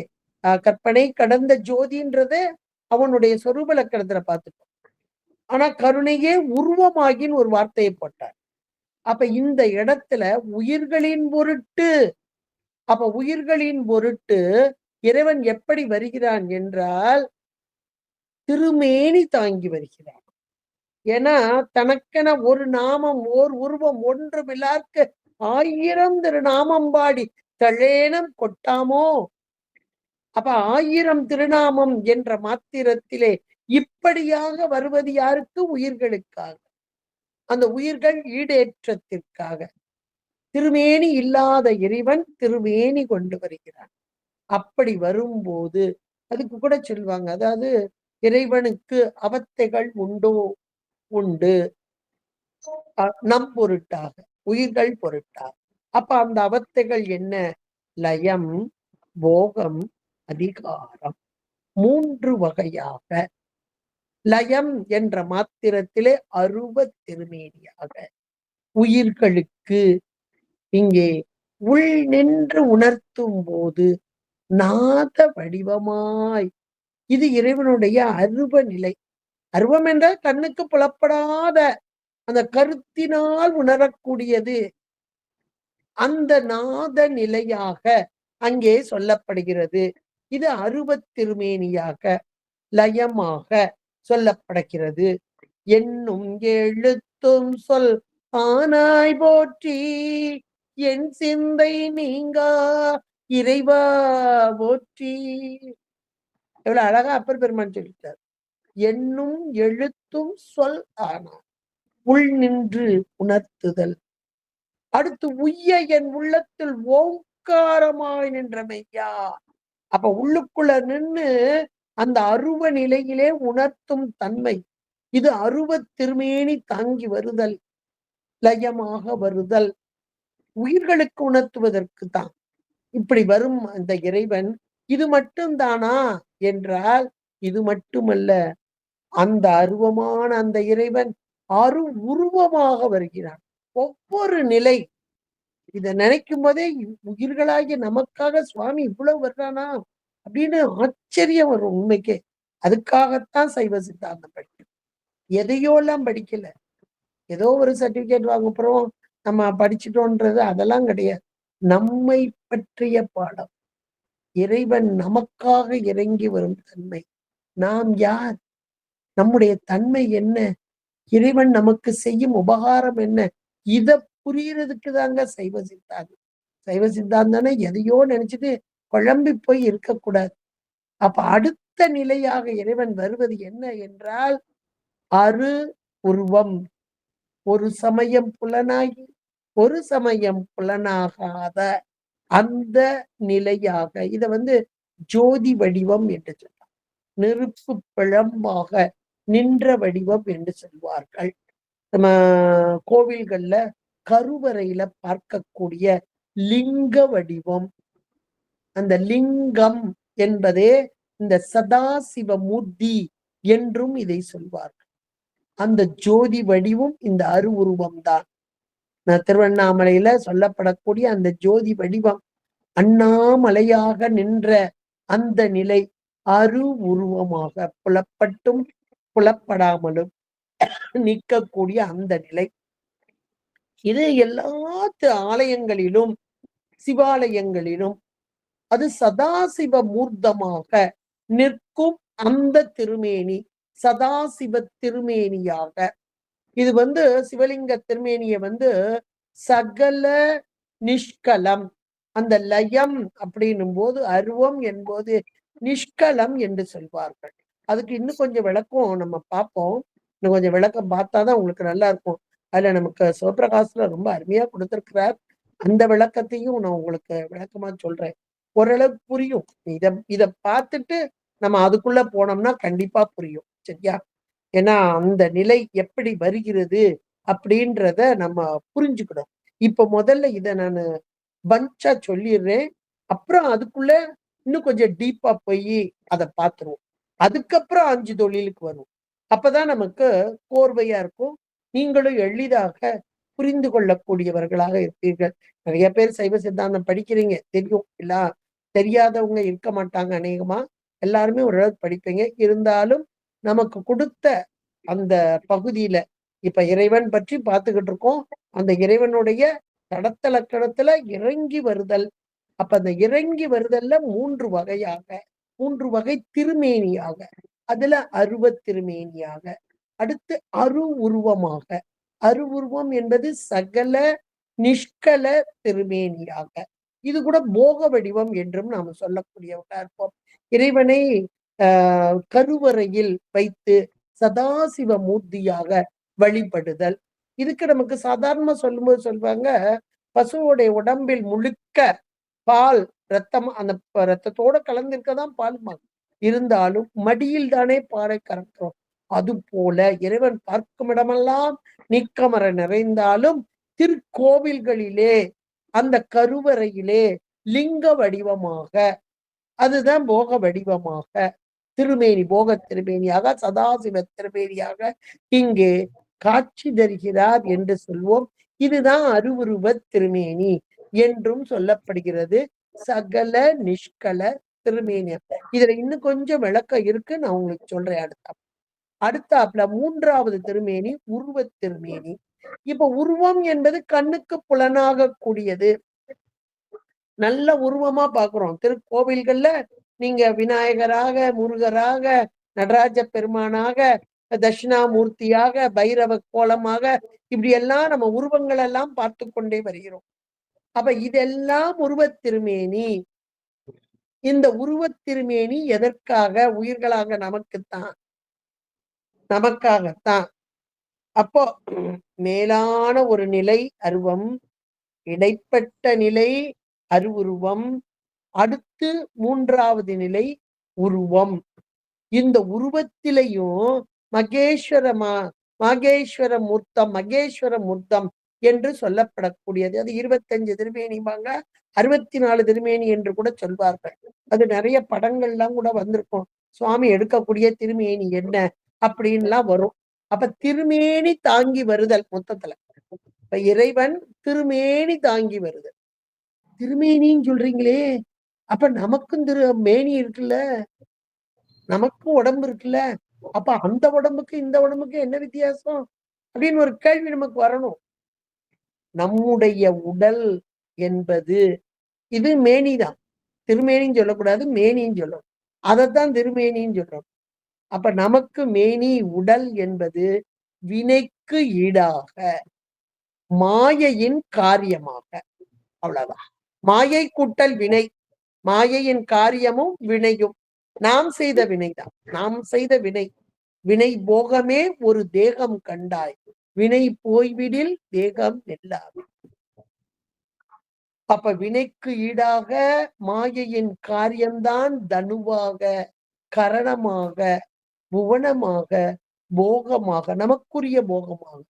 கற்பனை கடந்த ஜோதின்றத அவனுடைய சொரூப லக்கணத்துல பார்த்துட்டோம். ஆனா கருணையே உருவமாகின்னு ஒரு வார்த்தையை போட்டார். அப்ப இந்த இடத்துல உயிர்களின் பொருட்டு, அப்ப உயிர்களின் பொருட்டு இறைவன் எப்படி வருகிறான் என்றால் திருமேனி தாங்கி வருகிறான். ஏன்னா தனக்கென ஒரு நாமம் ஓர் உருவம் ஒன்றுமில்லார்க்கு 1000 திருநாமம் பாடி தழேனம் கொட்டாமோ. அப்ப 1000 திருநாமம் என்ற மாத்திரத்திலே இப்படியாக வருவது யாருக்கு? உயிர்களுக்காக. அந்த உயிர்கள் ஈடேற்றத்திற்காக. திருமேனி இல்லாத இறைவன் திருமேனி கொண்டு வருகிறான். அப்படி வரும்போது அதுக்கு கூட சொல்லுவாங்க, அதாவது இறைவனுக்கு அவத்தைகள் உண்டோ? உண்டு. நம் பொருட்டாக, உயிர்கள் பொருட்டாக. அப்ப அந்த அவத்தைகள் என்ன? லயம், போகம், அதிகாரம். 3 வகையாக. லயம் என்ற மாத்திரத்திலே அருவ திருமேனியாக உயிர்களுக்கு இங்கே உள் நின்று உணர்த்தும் போது நாத வடிவமாய், இது இறைவனுடைய அருவ நிலை. அருவம் என்றால் கண்ணுக்கு புலப்படாத அந்த கருத்தினால் உணரக்கூடியது. அந்த நாத நிலையாக அங்கே சொல்லப்படுகிறது. இது அருவத் திருமேனியாக லயமாக சொல்லப்படுகிறது. என்னும் எழுத்தும் சொல் ஆனாய் போற்றி என் சிந்தை நீங்கா இறைவா போற்றி. எவ்வளவு அழகா அப்பர் பெருமான் சொல்லிட்டார். என்னும் எழுத்தும் சொல் ஆனாய், உள் நின்று உணர்த்துதல். அடுத்து உய்ய என் உள்ளத்தில் ஓங்காரமாய் நின்றமையா. அப்ப உள்ளுக்குள்ள நின்னு அந்த அருவ நிலையிலே உணர்த்தும் தன்மை. இது அருவத் திருமேனி தாங்கி வருதல், லயமாக வருதல், உயிர்களுக்கு உணர்த்துவதற்கு தான். இப்படி வரும் அந்த இறைவன் இது மட்டும்தானா என்றால் இது மட்டுமல்ல. அந்த அருவமான அந்த இறைவன் அரு உருவமாக வருகிறான். ஒவ்வொரு நிலை இத நினைக்கும் போதே உயிர்களாகிய நமக்காக சுவாமி இவ்வளவு வர்றானா அப்படின்னு ஆச்சரியம் வரும் உண்மைக்கே. அதுக்காகத்தான் சைவ சித்தாந்தம் படிக்கும். எதையோ எல்லாம் படிக்கல. ஏதோ ஒரு சர்டிபிகேட் வாங்க போறோம், நம்ம படிச்சுட்டோன்றது அதெல்லாம் கிடையாது. நம்மை பற்றிய பாடம். இறைவன் நமக்காக இறங்கி வரும் தன்மை. நாம் யார்? நம்முடைய தன்மை என்ன? இறைவன் நமக்கு செய்யும் உபகாரம் என்ன? இத புரியறதுக்கு தாங்க சைவ சித்தாந்தம். சைவ சித்தாந்தம்னா எதையோ நினைச்சிட்டு குழம்பி போய் இருக்கக்கூடாது. அப்ப அடுத்த நிலையாக இறைவன் வருவது என்ன என்றால் அரு உருவம். ஒரு சமயம் புலனாகி ஒரு சமயம் புலனாகாத அந்த நிலையாக இத ஜோதி வடிவம் என்று சொல்றார். நெருப்பு பிழம்பாக நின்ற வடிவம் என்று சொல்வார்கள். நம்ம கோவில்கள்ல கருவறையில பார்க்கக்கூடிய லிங்க வடிவம். அந்த லிங்கம் என்பதே இந்த சதாசிவ மூர்த்தி என்றும் இதை சொல்வார்கள். அந்த ஜோதி வடிவும் இந்த அரு உருவம் தான். திருவண்ணாமலையில சொல்லப்படக்கூடிய அந்த ஜோதி வடிவம் அண்ணாமலையாக நின்ற அந்த நிலை அரு உருவமாக புலப்பட்டும் புலப்படாமலும் நிற்கக்கூடிய அந்த நிலை. இது எல்லா ஆலயங்களிலும் சிவாலயங்களிலும் அது சதாசிவ மூர்த்தமாக நிற்கும் அந்த திருமேனி சதாசிவ திருமேனியாக. இது சிவலிங்க திருமேனிய சகல நிஷ்கலம். அந்த லயம் அப்படின்னும் போது அருவம் என்பது நிஷ்கலம் என்று சொல்வார்கள். அதுக்கு இன்னும் கொஞ்சம் விளக்கம் நம்ம பார்ப்போம். இன்னும் கொஞ்சம் விளக்கம் பார்த்தாதான் உங்களுக்கு நல்லா இருக்கும். அதுல நமக்கு சிவபிரகாசத்துல ரொம்ப அருமையா கொடுத்திருக்கிறார். அந்த விளக்கத்தையும் நான் உங்களுக்கு விளக்கமா சொல்றேன். ஓரளவு புரியும். இத பார்த்துட்டு நம்ம அதுக்குள்ள போனோம்னா கண்டிப்பா புரியும். சரியா? ஏன்னா அந்த நிலை எப்படி வருகிறது அப்படின்றத நம்ம புரிஞ்சுக்கணும். இப்ப முதல்ல இத நான் பஞ்சா சொல்லிடுறேன். அப்புறம் அதுக்குள்ள இன்னும் கொஞ்சம் டீப்பா போய் அதை பார்த்துருவோம். அதுக்கப்புறம் 5 தொழிலுக்கு வரும். அப்பதான் நமக்கு கோர்வையா இருக்கும். நீங்களும் எளிதாக புரிந்து கொள்ளக்கூடியவர்களாக இருப்பீர்கள். நிறைய பேர் சைவ சித்தாந்தம் படிக்கிறீங்க, தெரியும். இல்ல தெரியாதவங்க இருக்க மாட்டாங்க அநேகமா. எல்லாருமே ஓரளவு படிப்பீங்க. இருந்தாலும் நமக்கு கொடுத்த அந்த பகுதியில இப்ப இறைவன் பற்றி பார்த்துக்கிட்டு இருக்கோம். அந்த இறைவனுடைய தடத்தலக்கணத்துல இறங்கி வருதல். அப்ப அந்த இறங்கி வருதல்ல 3 வகையாக 3 வகை திருமேனியாக, அதுல அருவத் திருமேனியாக, அடுத்து அரு உருவமாக. அரு உருவம் என்பது சகல நிஷ்கல திருமேனியாக. இது கூட போக வடிவம் என்றும் நாம சொல்லக்கூடியவர்களா இருப்போம். இறைவனை கருவறையில் வைத்து சதாசிவ மூர்த்தியாக வழிபடுதல். இதுக்கு நமக்கு சாதாரணமா சொல்லும்போது சொல்லுவாங்க, பசுவோடைய உடம்பில் முழுக்க பால் ரத்தம் அந்த ரத்தத்தோட கலந்திருக்கதான் பால். இருந்தாலும் மடியில் தானே பாலை கறக்கிறோம். அது போல இறைவன் பார்க்கும் இடமெல்லாம் நீக்கமர நிறைந்தாலும் திருக்கோவில்களிலே அந்த கருவறையிலே லிங்க வடிவமாக, அதுதான் போக வடிவமாக திருமேனி போக திருமேனியாக சதாசிவ திருமேனியாக இங்கே காட்சி தருகிறார் என்று சொல்வோம். இதுதான் அருவுருவ திருமேனி என்றும் சொல்லப்படுகிறது. சகல நிஷ்கல திருமேனி. இதுல இன்னும் கொஞ்சம் விளக்கம் இருக்கு, நான் உங்களுக்கு சொல்றேன் அடுத்த. அடுத்தாப்புல 3வது திருமேனி உருவத் திருமேனி. இப்ப உருவம் என்பது கண்ணுக்கு புலனாக கூடியது. நல்ல உருவமா பாக்குறோம். திருக்கோவில்கள்ல நீங்க விநாயகராக, முருகராக, நடராஜ பெருமானாக, தட்சிணாமூர்த்தியாக, பைரவ கோலமாக, இப்படி எல்லாம் நம்ம உருவங்கள் எல்லாம் பார்த்து கொண்டே வருகிறோம். அப்ப இதெல்லாம் உருவத் திருமேனி. இந்த உருவத் திருமேனி எதற்காக? உயிர்களாக நமக்குத்தான், நமக்காகத்தான். அப்போ மேலான ஒரு நிலை அருவம், இடைப்பட்ட நிலை அருவுருவம், அடுத்து 3வது நிலை உருவம். இந்த உருவத்திலையும் மகேஸ்வர மூர்த்தம் என்று சொல்லப்படக்கூடியது. அது 25 திருமேனிவாங்க, 64 திருமேனி என்று கூட சொல்வார்கள். அது நிறைய படங்கள்லாம் கூட வந்திருக்கும். சுவாமி எடுக்கக்கூடிய திருமேனி என்ன அப்படின்லாம் வரும். அப்ப திருமேனி தாங்கி வருதல் மொத்தத்துல. இப்ப இறைவன் திருமேனி தாங்கி வருதல். திருமேனின்னு சொல்றீங்களே, அப்ப நமக்கும் மேனி இருக்குல்ல, நமக்கும் உடம்பு இருக்குல்ல, அப்ப அந்த உடம்புக்கு இந்த உடம்புக்கு என்ன வித்தியாசம் அப்படின்னு ஒரு கேள்வி நமக்கு வரணும். நம்முடைய உடல் என்பது இது மேனிதான். திருமேனின்னு சொல்லக்கூடாது, மேனின்னு சொல்லணும். அதைத்தான் திருமேனின்னு சொல்றோம். அப்ப நமக்கு மேனி உடல் என்பது வினைக்கு ஈடாக மாயையின் காரியமாக, அவ்வளவுதான். மாயை கூட்டல் வினை, மாயையின் காரியமும் வினையும் நாம் செய்த வினைதான். நாம் செய்த வினை, வினை போகமே ஒரு தேகம் கண்டாய், வினை போய்விடில் தேகம் எல்லாமே. அப்ப வினைக்கு ஈடாக மாயையின் காரியம்தான் தனுவாக, கரணமாக, புவனமாக, போகமாக, நமக்குரிய போகமாக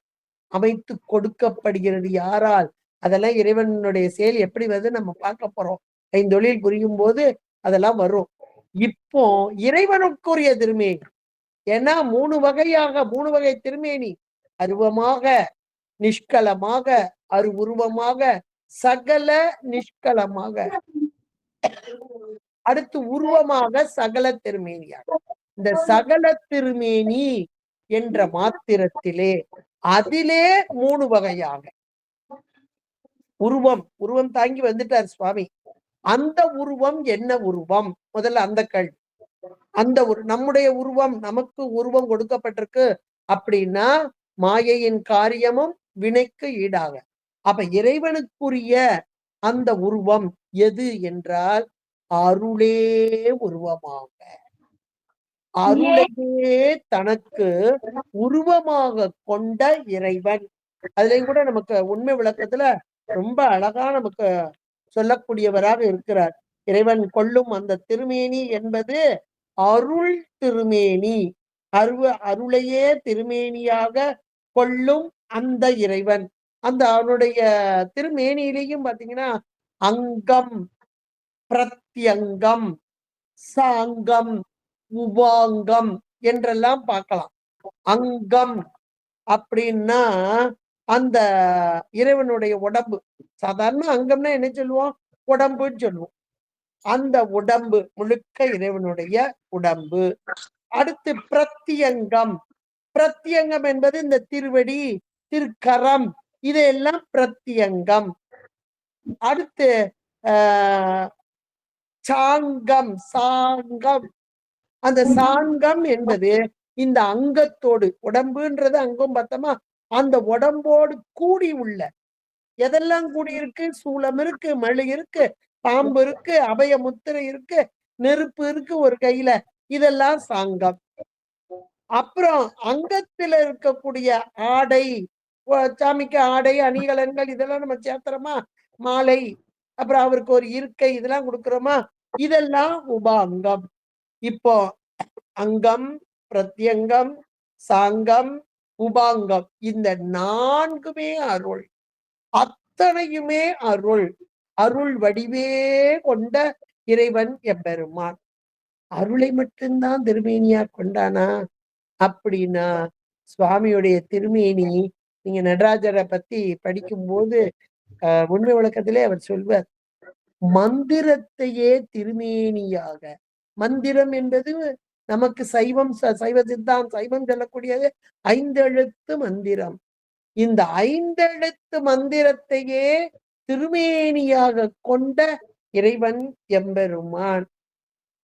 அமைத்து கொடுக்கப்படுகிறது. யாரால்? அதெல்லாம் இறைவனுடைய செயல் எப்படி வருது நம்ம பார்க்க போறோம். ஐந்தொழில் புரியும் போது அதெல்லாம் வரும். இப்போ இறைவனுக்குரிய திருமேனி, ஏன்னா 3 வகை திருமேனி, அருவமாக, நிஷ்கலமாக, அருவுருவமாக, சகல நிஷ்கலமாக, அடுத்து உருவமாக சகல திருமேனியாக. இந்த சகல திருமேனி என்ற மாத்திரத்திலே அதிலே 3 வகையாக உருவம் தாங்கி வந்துட்டார் சுவாமி. அந்த உருவம் என்ன உருவம்? முதல்ல அந்த கேள்வி. அந்த நம்முடைய உருவம், நமக்கு உருவம் கொடுக்கப்பட்டிருக்கு அப்படின்னா மாயையின் காரியமும் வினைக்கு ஈடாக. அப்ப இறைவனுக்குரிய அந்த உருவம் எது என்றால் அருளே உருவமாக, அருளையே தனக்கு உருவமாக கொண்ட இறைவன். அதுலயும் கூட நமக்கு உண்மை விளக்கத்துல ரொம்ப அழகா நமக்கு சொல்லக்கூடியவராக இருக்கிறார். இறைவன் கொள்ளும் அந்த திருமேனி என்பது அருள் திருமேனி, அருளையே திருமேனியாக கொள்ளும் அந்த இறைவன். அந்த அவனுடைய திருமேனியிலையும் பாத்தீங்கன்னா அங்கம், பிரத்யங்கம், சாங்கம், உபாங்கம் என்றெல்லாம் பார்க்கலாம். அங்கம் அப்படின்னா அந்த இறைவனுடைய உடம்பு. சாதாரண அங்கம்னா என்ன சொல்லுவோம்? உடம்புன்னு சொல்லுவோம். அந்த உடம்பு முழுக்க இறைவனுடைய உடம்பு. அடுத்து பிரத்யங்கம். பிரத்யங்கம் என்பது இந்த திருவடி, திருக்கரம், இதெல்லாம் பிரத்யங்கம். அடுத்து சாங்கம், சாங்கம். அந்த சாங்கம் என்பது இந்த அங்கத்தோடு, உடம்புன்றது அங்கம் பார்த்தோமா, அந்த உடம்போடு கூடி உள்ள எதெல்லாம் கூடியிருக்கு? சூலம் இருக்கு, மழு இருக்கு, பாம்பு இருக்கு, அபய முத்திரை இருக்கு, நெருப்பு இருக்கு ஒரு கையில, இதெல்லாம் சாங்கம். அப்புறம் அங்கத்துல இருக்கக்கூடிய ஆடை, சாமிக்கு ஆடை, அணிகலன்கள் இதெல்லாம் நம்ம சேர்த்துறோமா, மாலை, அப்புறம் அவருக்கு ஒரு இருக்கை, இதெல்லாம் கொடுக்குறோமா, இதெல்லாம் உபாங்கம். இப்போ அங்கம், பிரத்யங்கம், சாங்கம், உபாங்கம், இந்த 4மே அருள், அத்தனையுமே அருள். அருள் வடிவே கொண்ட இறைவன் எம்பெருமான். அருளை மட்டும்தான் திருமேனியா கொண்டானா அப்படின்னா, சுவாமியுடைய திருமேனி நீங்க நடராஜரை பத்தி படிக்கும்போது உண்மை விளக்கத்திலே அவர் சொல்வார், மந்திரத்தையே திருமேனியாக. மந்திரம் என்பது நமக்கு சைவம் சைவ சித்தாந்தம் சைவம் சொல்லக்கூடியது 5 எழுத்து மந்திரம். இந்த 5 எழுத்து மந்திரத்தையே திருமேனியாக கொண்ட இறைவன் எம்பெருமான்.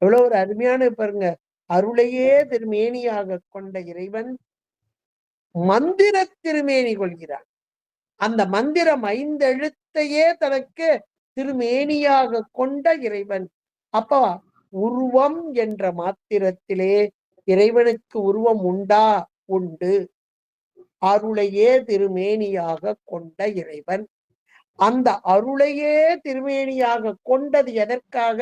எவ்வளவு ஒரு அருமையான பாருங்க. அருளையே திருமேனியாக கொண்ட இறைவன் மந்திர திருமேனி கொள்கிறான். அந்த மந்திரம் 5 எழுத்தையே தனக்கு திருமேனியாக கொண்ட இறைவன். அப்ப உருவம் என்ற மாத்திரத்திலே இறைவனுக்கு உருவம் உண்டா? உண்டு. அருளையே திருமேனியாக கொண்ட இறைவன். அந்த அருளையே திருமேனியாக கொண்டது எதற்காக?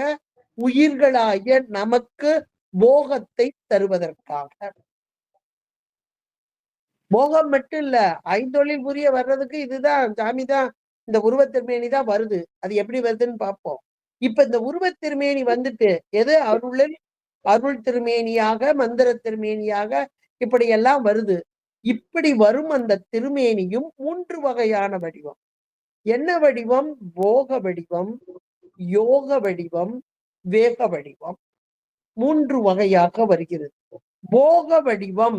உயிர்களாகிய நமக்கு போகத்தை தருவதற்காக. போகம் மட்டும் இல்ல, ஐந்தொழில் புரிய வர்றதுக்கு இதுதான் சாமிதான், இந்த உருவத்திருமேனி தான் வருது. அது எப்படி வருதுன்னு பார்ப்போம். இப்ப இந்த உருவத்திருமேனி வந்துட்டு எது? அருள் திருமேனியாக, மந்திர திருமேனியாக இப்படி எல்லாம் வருது. இப்படி வரும் அந்த திருமேனியும் 3 வகையான வடிவம். என்ன வடிவம்? போக வடிவம், யோக வடிவம், வேக வடிவம். 3 வகையாக வருகிறது. போக வடிவம்,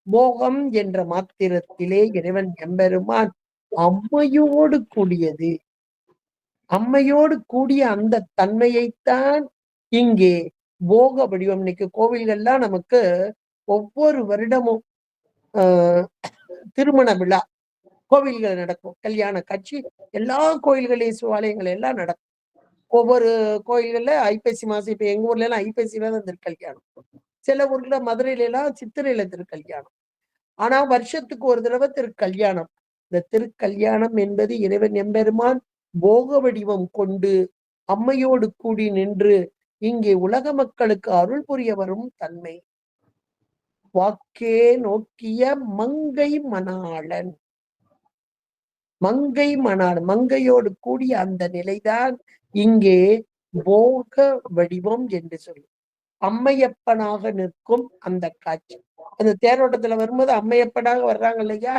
போகம் என்ற மாத்திரத்திலே இறைவன் எம்பெருமான் அம்மையோடு கூடியது. அம்மையோடு கூடிய அந்த தன்மையைத்தான் இங்கே போக வடிவம். இன்னைக்கு கோவில்கள்லாம் நமக்கு ஒவ்வொரு வருடமும் திருமண விழா கோவில்கள் நடக்கும். கல்யாண காட்சி எல்லா கோயில்களையும் சிவாலயங்கள் எல்லாம் நடக்கும். ஒவ்வொரு கோயில்கள்ல ஐப்பசி மாசம், இப்ப எங்க ஊர்ல எல்லாம் ஐப்பசியில தான் திருக்கல்யாணம். சில ஊர்ல மதுரையில எல்லாம் சித்திரையில திருக்கல்யாணம். ஆனா வருஷத்துக்கு ஒரு தடவை திருக்கல்யாணம். இந்த திருக்கல்யாணம் என்பது இறைவன் எம்பெருமான் போக வடிவம் கொண்டு அம்மையோடு கூடி நின்று இங்கே உலக மக்களுக்கு அருள் புரிய வரும் தன்மை. வாக்கே நோக்கிய மங்கை மணாளன். மங்கை மணாளன், மங்கையோடு கூடிய அந்த நிலைதான் இங்கே போக வடிவம் என்று சொல்லி அம்மையப்பனாக நிற்கும் அந்த காட்சி. அந்த தேரோட்டத்துல வரும்போது அம்மையப்பனாக வர்றாங்க இல்லையா?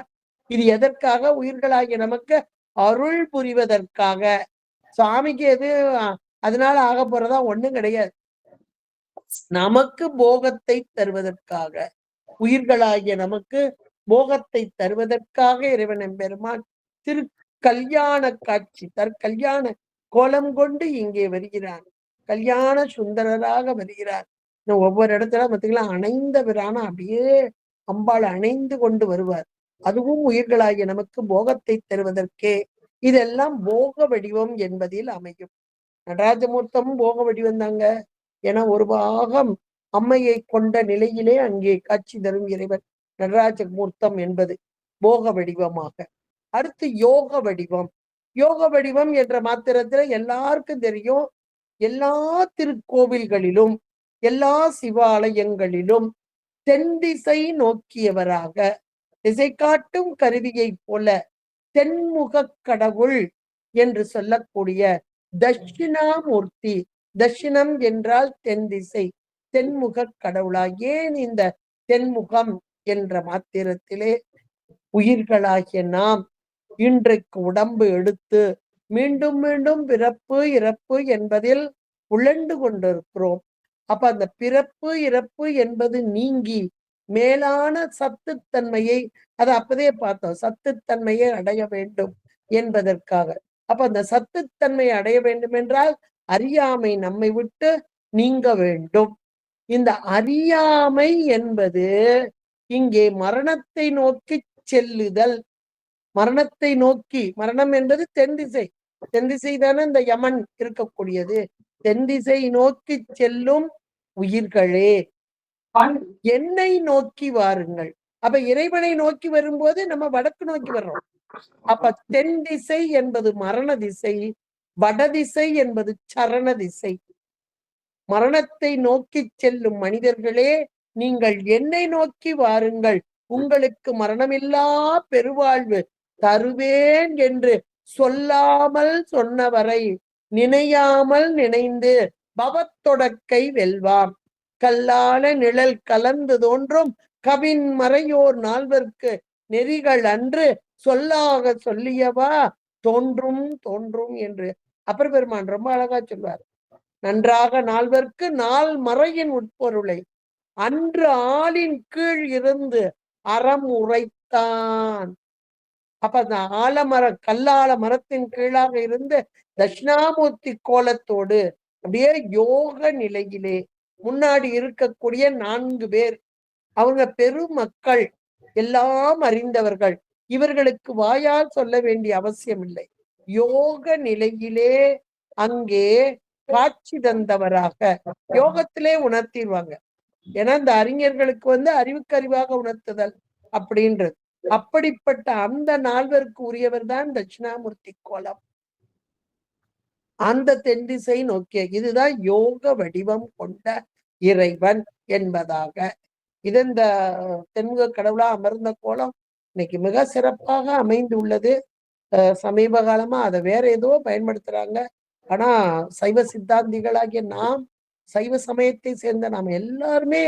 இது எதற்காக? உயிர்களாகிய நமக்கு அருள் புரிவதற்காக. சுவாமிக்கு எது அதனால ஆக போறதா ஒண்ணும் கிடையாது. நமக்கு போகத்தை தருவதற்காக, உயிர்களாகிய நமக்கு போகத்தை தருவதற்காக இறைவன் எம்பெருமான் திரு கல்யாண காட்சி கல்யாண கோலம் கொண்டு இங்கே வருகிறான். கல்யாண சுந்தரராக வருகிறார். ஒவ்வொரு இடத்துல பார்த்தீங்களா அணைந்த பிரான அப்படியே அம்பாள் அணைந்து கொண்டு வருவார். அதுவும் உயிர்களாகிய நமக்கு போகத்தை தருவதற்கே. இதெல்லாம் போக வடிவம் என்பதில் அமையும். நடராஜமூர்த்தமும் போக வடிவம் தாங்க. என ஒரு பாகம் அம்மையை கொண்ட நிலையிலே அங்கே காட்சி தரும் இறைவன் நடராஜமூர்த்தம் என்பது போக வடிவமாக. அடுத்து யோக வடிவம். யோக வடிவம் என்ற மாத்திரத்துல எல்லாருக்கும் தெரியும். எல்லா திருக்கோவில்களிலும் எல்லா சிவாலயங்களிலும் தென் திசை நோக்கியவராக திசை காட்டும் கருவியை போல தென்முக கடவுள் என்று சொல்லக்கூடிய தட்சிணாமூர்த்தி. தட்சிணம் என்றால் தென் திசை, தென்முக கடவுளா. ஏன் இந்த தென்முகம் என்ற மாத்திரத்திலே உயிர்களாகிய நாம் இன்றைக்கு உடம்பு எடுத்து மீண்டும் மீண்டும் பிறப்பு இறப்பு என்பதில் உழண்டு கொண்டிருக்கிறோம். அப்ப அந்த பிறப்பு இறப்பு என்பது நீங்கி மேலான சத்துத்தன்மையை, அதை அப்பதே பார்த்தோம், சத்துத்தன்மையை அடைய வேண்டும் என்பதற்காக. அப்ப அந்த சத்துத்தன்மையை அடைய வேண்டும் என்றால் அறியாமை நம்மை விட்டு நீங்க வேண்டும். இந்த அறியாமை என்பது இங்கே மரணத்தை நோக்கி செல்லுதல். மரணத்தை நோக்கி, மரணம் என்பது தென் திசை. தென் திசை தானே இந்த யமன் இருக்கக்கூடியது. தென் திசை நோக்கி செல்லும் உயிர்களே என்னை நோக்கி வாருங்கள். அப்ப இறைவனை நோக்கி வரும்போது நம்ம வடக்கு நோக்கி வர்றோம். அப்ப தென் திசை என்பது மரண திசை, வடதிசை என்பது சரண திசை. மரணத்தை நோக்கி செல்லும் மனிதர்களே நீங்கள் என்னை நோக்கி வாருங்கள், உங்களுக்கு மரணமில்லா பெருவாழ்வு தருவேன் என்று சொல்லாமல் சொன்னவரை நினையாமல் நினைந்து பவத்தொடக்கை வெல்வாம். கல்லான நிழல் கலந்து தோன்றும் கவின் மறையோர் நால்வர்க்கு நெறிகள் அன்று சொல்லாக சொல்லியவா தோன்றும் தோன்றும் என்று அப்பர் பெருமான் ரொம்ப அழகா சொல்வார். நன்றாக நால்வர்க்கு நாள் மறையின் உட்பொருளை அன்று ஆளின் கீழ் இருந்து அறம் உரைத்தான். அப்ப அந்த கல்லால மரத்தின் கீழாக இருந்து தட்சிணாமூர்த்தி கோலத்தோடு அப்படியே யோக நிலையிலே முன்னாடி இருக்கக்கூடிய 4 பேர், அவங்க பெருமக்கள், எல்லாம் அறிந்தவர்கள். இவர்களுக்கு வாயால் சொல்ல வேண்டிய அவசியம் இல்லை. யோக நிலையிலே அங்கே காட்சி தந்தவராக யோகத்திலே உணர்த்திடுவாங்க. ஏன்னா இந்த அறிஞர்களுக்கு அறிவுக்கறிவாக உணர்த்துதல் அப்படின்றது. அப்படிப்பட்ட அந்த 4 உரியவர் தான் தட்சிணாமூர்த்தி கோலம். அந்த தென் திசை நோக்கிய இதுதான் யோக வடிவம் கொண்ட இறைவன் என்பதாக. இது இந்த தென்முக கடவுளா அமர்ந்த கோலம் இன்னைக்கு மிக சிறப்பாக அமைந்துள்ளது. சமீப காலமா அதை வேற ஏதோ பயன்படுத்துறாங்க. ஆனா சைவ சித்தாந்திகளாகிய நாம், சைவ சமயத்தை சேர்ந்த நாம் எல்லாருமே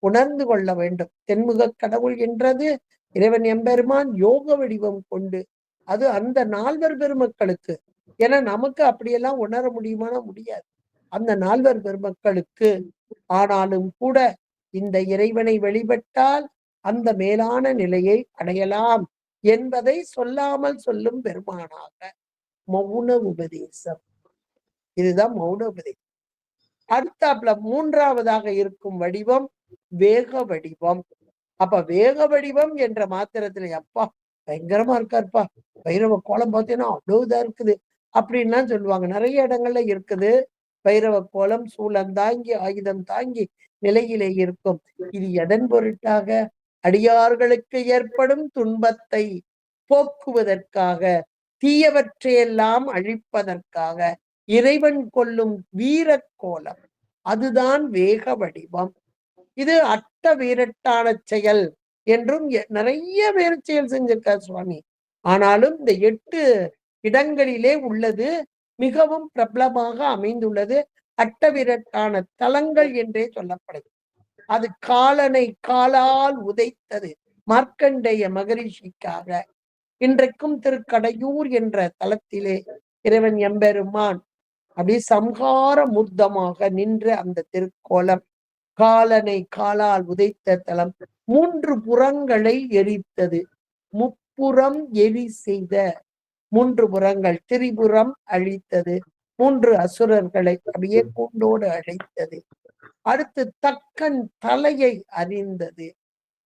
உணர்ந்து கொள்ள வேண்டும். தென்முக கடவுள் என்றது இறைவன் எம்பெருமான் யோக வடிவம் கொண்டு, அது அந்த 4 பெருமக்களுக்கு. ஏன்னா நமக்கு அப்படியெல்லாம் உணர முடியுமானா முடியாது. அந்த 4 பெருமக்களுக்கு. ஆனாலும் கூட இந்த இறைவனை வழிபட்டால் அந்த மேலான நிலையை அடையலாம் என்பதை சொல்லாமல் சொல்லும் பெருமானாக மௌன உபதேசம். இதுதான் மௌன உபதேசம். அடுத்தாப்புல 3ஆவதாக இருக்கும் வடிவம் வேக வடிவம். அப்ப வேக வடிவம் என்ற மாத்திரத்துல அப்பா பயங்கரமா இருக்காருப்பா, பைரவ கோலம் பார்த்தீங்கன்னா அவ்வளவு இதா இருக்குது அப்படின்லாம் சொல்லுவாங்க. நிறைய இடங்கள்ல இருக்குது பைரவ கோலம். சூலம் தாங்கி ஆயுதம் தாங்கி நிலையிலே இருக்கும். இது எதன் பொருட்டாக? அடியார்களுக்கு ஏற்படும் துன்பத்தை போக்குவதற்காக, தீயவற்றையெல்லாம் அழிப்பதற்காக இறைவன் கொள்ளும் வீர கோலம். அதுதான் வேக வடிவம். இது அட்ட வீரட்டான செயல் என்றும் நிறைய வேறு செயல் செஞ்சிருக்கார் சுவாமி. ஆனாலும் இந்த 8 இடங்களிலே உள்ளது மிகவும் பிரபலமாக அமைந்துள்ளது அட்ட வீரட்டான தலங்கள் என்றே சொல்லப்படுது. அது காலனை காலால் உதைத்தது மார்க்கண்டேய மகரிஷிக்காக. இன்றைக்கும் திருக்கடையூர் என்ற தலத்திலே இறைவன் எம்பெருமான் அப்படி சம்ஹார மூர்த்தமாக நின்ற அந்த திருக்கோலம் காலனை காலால் உதைத்த தலம். 3 புறங்களை எரித்தது. முப்புறம் எரி செய்த 3 புறங்கள். திரிபுரம் அழித்தது. 3 அசுரர்களை அப்படியே கூண்டோடு அழைத்தது. அடுத்து தக்கன் தலையை அறிந்தது.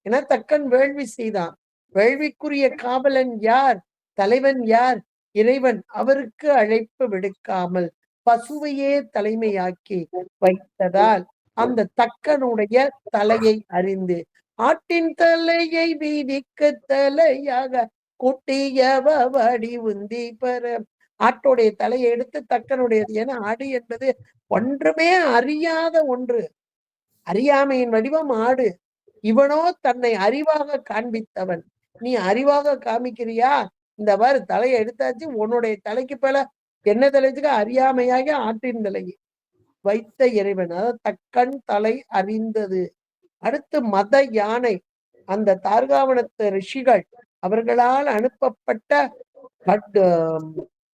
என தக்கன் வேள்வி செய்தான். வேள்விக்குரிய காவலன் யார்? தலைவன் யார்? இறைவன். அவருக்கு அழைப்பு விடுக்காமல் பசுவையே தலைமையாக்கி வைத்ததால் அந்த தக்கனுடைய தலையை அறிந்து ஆட்டின் தலையை வீதிக்கு தலையாக குட்டியவ வடி உந்தி பெற. ஆட்டோடைய தலையை எடுத்து தக்கனுடையது. என ஆடு என்பது ஒன்றுமே அறியாத ஒன்று. அறியாமையின் வடிவம் ஆடு. இவனோ தன்னை அறிவாக காண்பித்தவன். நீ அறிவாக காமிக்கிறியா? இந்த மாதிரி தலையை எடுத்தாச்சு, உன்னுடைய தலைக்கு மேல என்ன தலைச்சுக்க அறியாமையாக ஆட்டின் தலையை வைத்த இறைவன். அதாவது தக்கன் தலை அறிந்தது. அடுத்து மத யானை. அந்த தார்காவனத்து ரிஷிகள் அவர்களால் அனுப்பப்பட்ட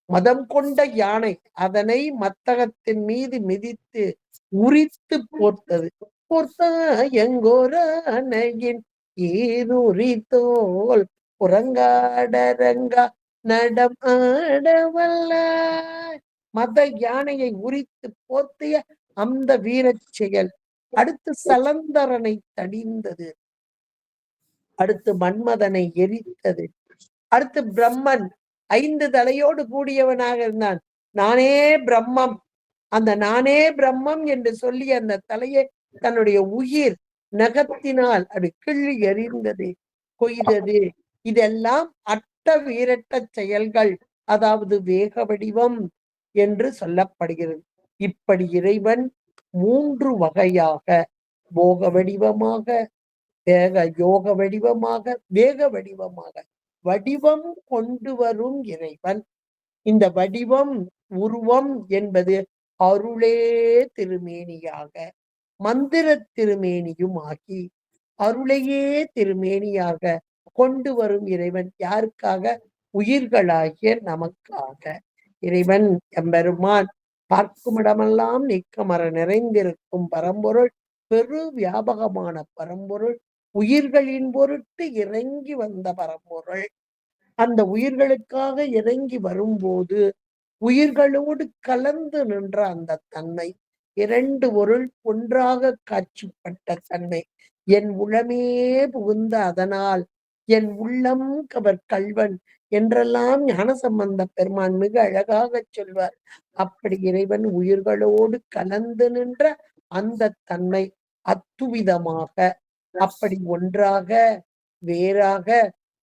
மதம் கொண்ட யானை. அதனை மத்தகத்தின் மீது மிதித்து உரித்து போர்த்தது. பொர்த்த எங்கோரனையின் ஈருரி தோல் புறங்காடரங்கா நடம் ஆடவல்ல. மத யானையை உரித்து போர்த்திய அந்த வீரச் செயல். அடுத்து சலந்தரனை தடிந்தது. அடுத்து மன்மதனை எரித்தது. அடுத்து பிரம்மன் 5 தலையோடு கூடியவனாக இருந்தான். நானே பிரம்மம். அந்த நானே பிரம்மம் என்று சொல்லி அந்த தலையை தன்னுடைய உயிர் நகத்தினால் அது கிள்ளி எறிந்தது, கொய்தது. இதெல்லாம் அட்ட வீரட்ட செயல்கள், அதாவது வேக வடிவம் என்று சொல்லப்படுகிறது. இப்படி இறைவன் 3 வகையாக போக வடிவமாக, யோக வடிவமாக, வேக வடிவமாக வடிவம் கொண்டு வரும் இறைவன். இந்த வடிவம் உருவம் என்பது அருளே திருமேனியாக மந்திர திருமேனியும் ஆகி அருளையே திருமேனியாக கொண்டு வரும் இறைவன். யாருக்காக? உயிர்களாகிய நமக்காக. இறைவன் எம்பெருமான் பார்க்கும் இடமெல்லாம் நீக்கமர நிறைந்திருக்கும் பரம்பொருள் பெரு வியாபகமான பரம்பொருள், உயிர்களின் பொருட்டு இறங்கி வந்த பரம்பொருள். அந்த உயிர்களுக்காக இறங்கி வரும்போது, உயிர்களோடு கலந்து நின்ற அந்த தன்மை, 2 பொருள் ஒன்றாக காட்சிப்பட்ட தன்மை. என் உளமே புகுந்த அதனால், என் உள்ளம் கவர் கள்வன் என்றெல்லாம் ஞானசம்பந்த பெருமான் மிக அழகாகச் சொல்வார். அப்படி இறைவன் உயிர்களோடு கலந்து நின்ற அந்த தன்மை அத்துவிதமாக, அப்படி ஒன்றாக, வேறாக,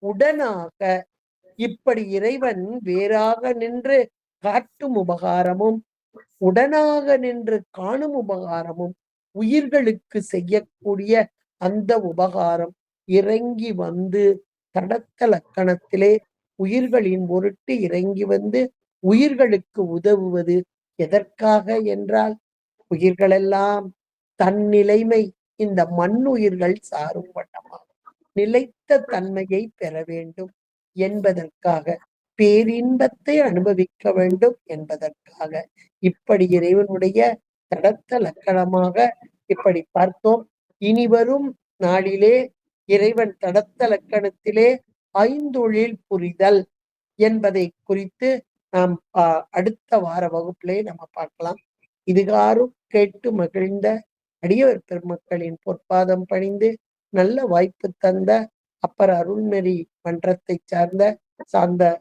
உடனாக, இப்படி இறைவன் வேறாக நின்று காட்டும் உபகாரமும், உடனாக நின்று காணும் உபகாரமும், உயிர்களுக்கு செய்யக்கூடிய அந்த உபகாரம் இறங்கி வந்து தடத்த லக்கணத்திலே உயிர்களின் பொருட்டு இறங்கி வந்து உயிர்களுக்கு உதவுவது எதற்காக என்றால், உயிர்களெல்லாம் தன் நிலைமை இந்த மண்ணுயிர்கள் சாரும் வண்ணமாக நிலைத்த தன்மையை பெற வேண்டும் என்பதற்காக, பேரின்பத்தை அனுபவிக்க வேண்டும் என்பதற்காக, இப்படி இறைவனுடைய தடத்த லக்கணமாக இப்படி பார்த்தோம். இனிவரும் நாளிலே இறைவன் தடத்த லக்கணத்திலே ஐந்தொழில் புரிதல் என்பதை குறித்து நாம் அடுத்த வார வகுப்பிலே நம்ம பார்க்கலாம். இதுகாரும் கேட்டு மகிழ்ந்த அடியவர் பெருமக்களின் பொற்பாதம் பணிந்து நல்ல வாய்ப்பு தந்த அப்பர் அருள்நெறி மன்றத்தை சார்ந்த சாந்தா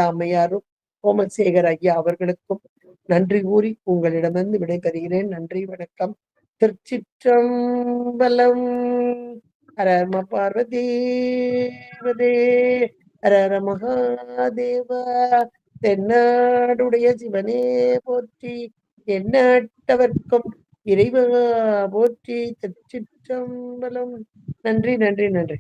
அம்மையாரும் சோமசேகர் ஐயா அவர்களுக்கும் நன்றி கூறி உங்களிடமிருந்து விடைபெறுகிறேன். நன்றி, வணக்கம். திருச்சிற்றம்பலம். ஹர நம பார்வதீவதே, ஹர ஹர மகாதேவா. தென்னாடுடைய சிவனே போற்றி, எந்நாட்டவர்க்கும் இறைவா போற்றி. திருச்சிற்றம்பலம். நன்றி, நன்றி, நன்றி.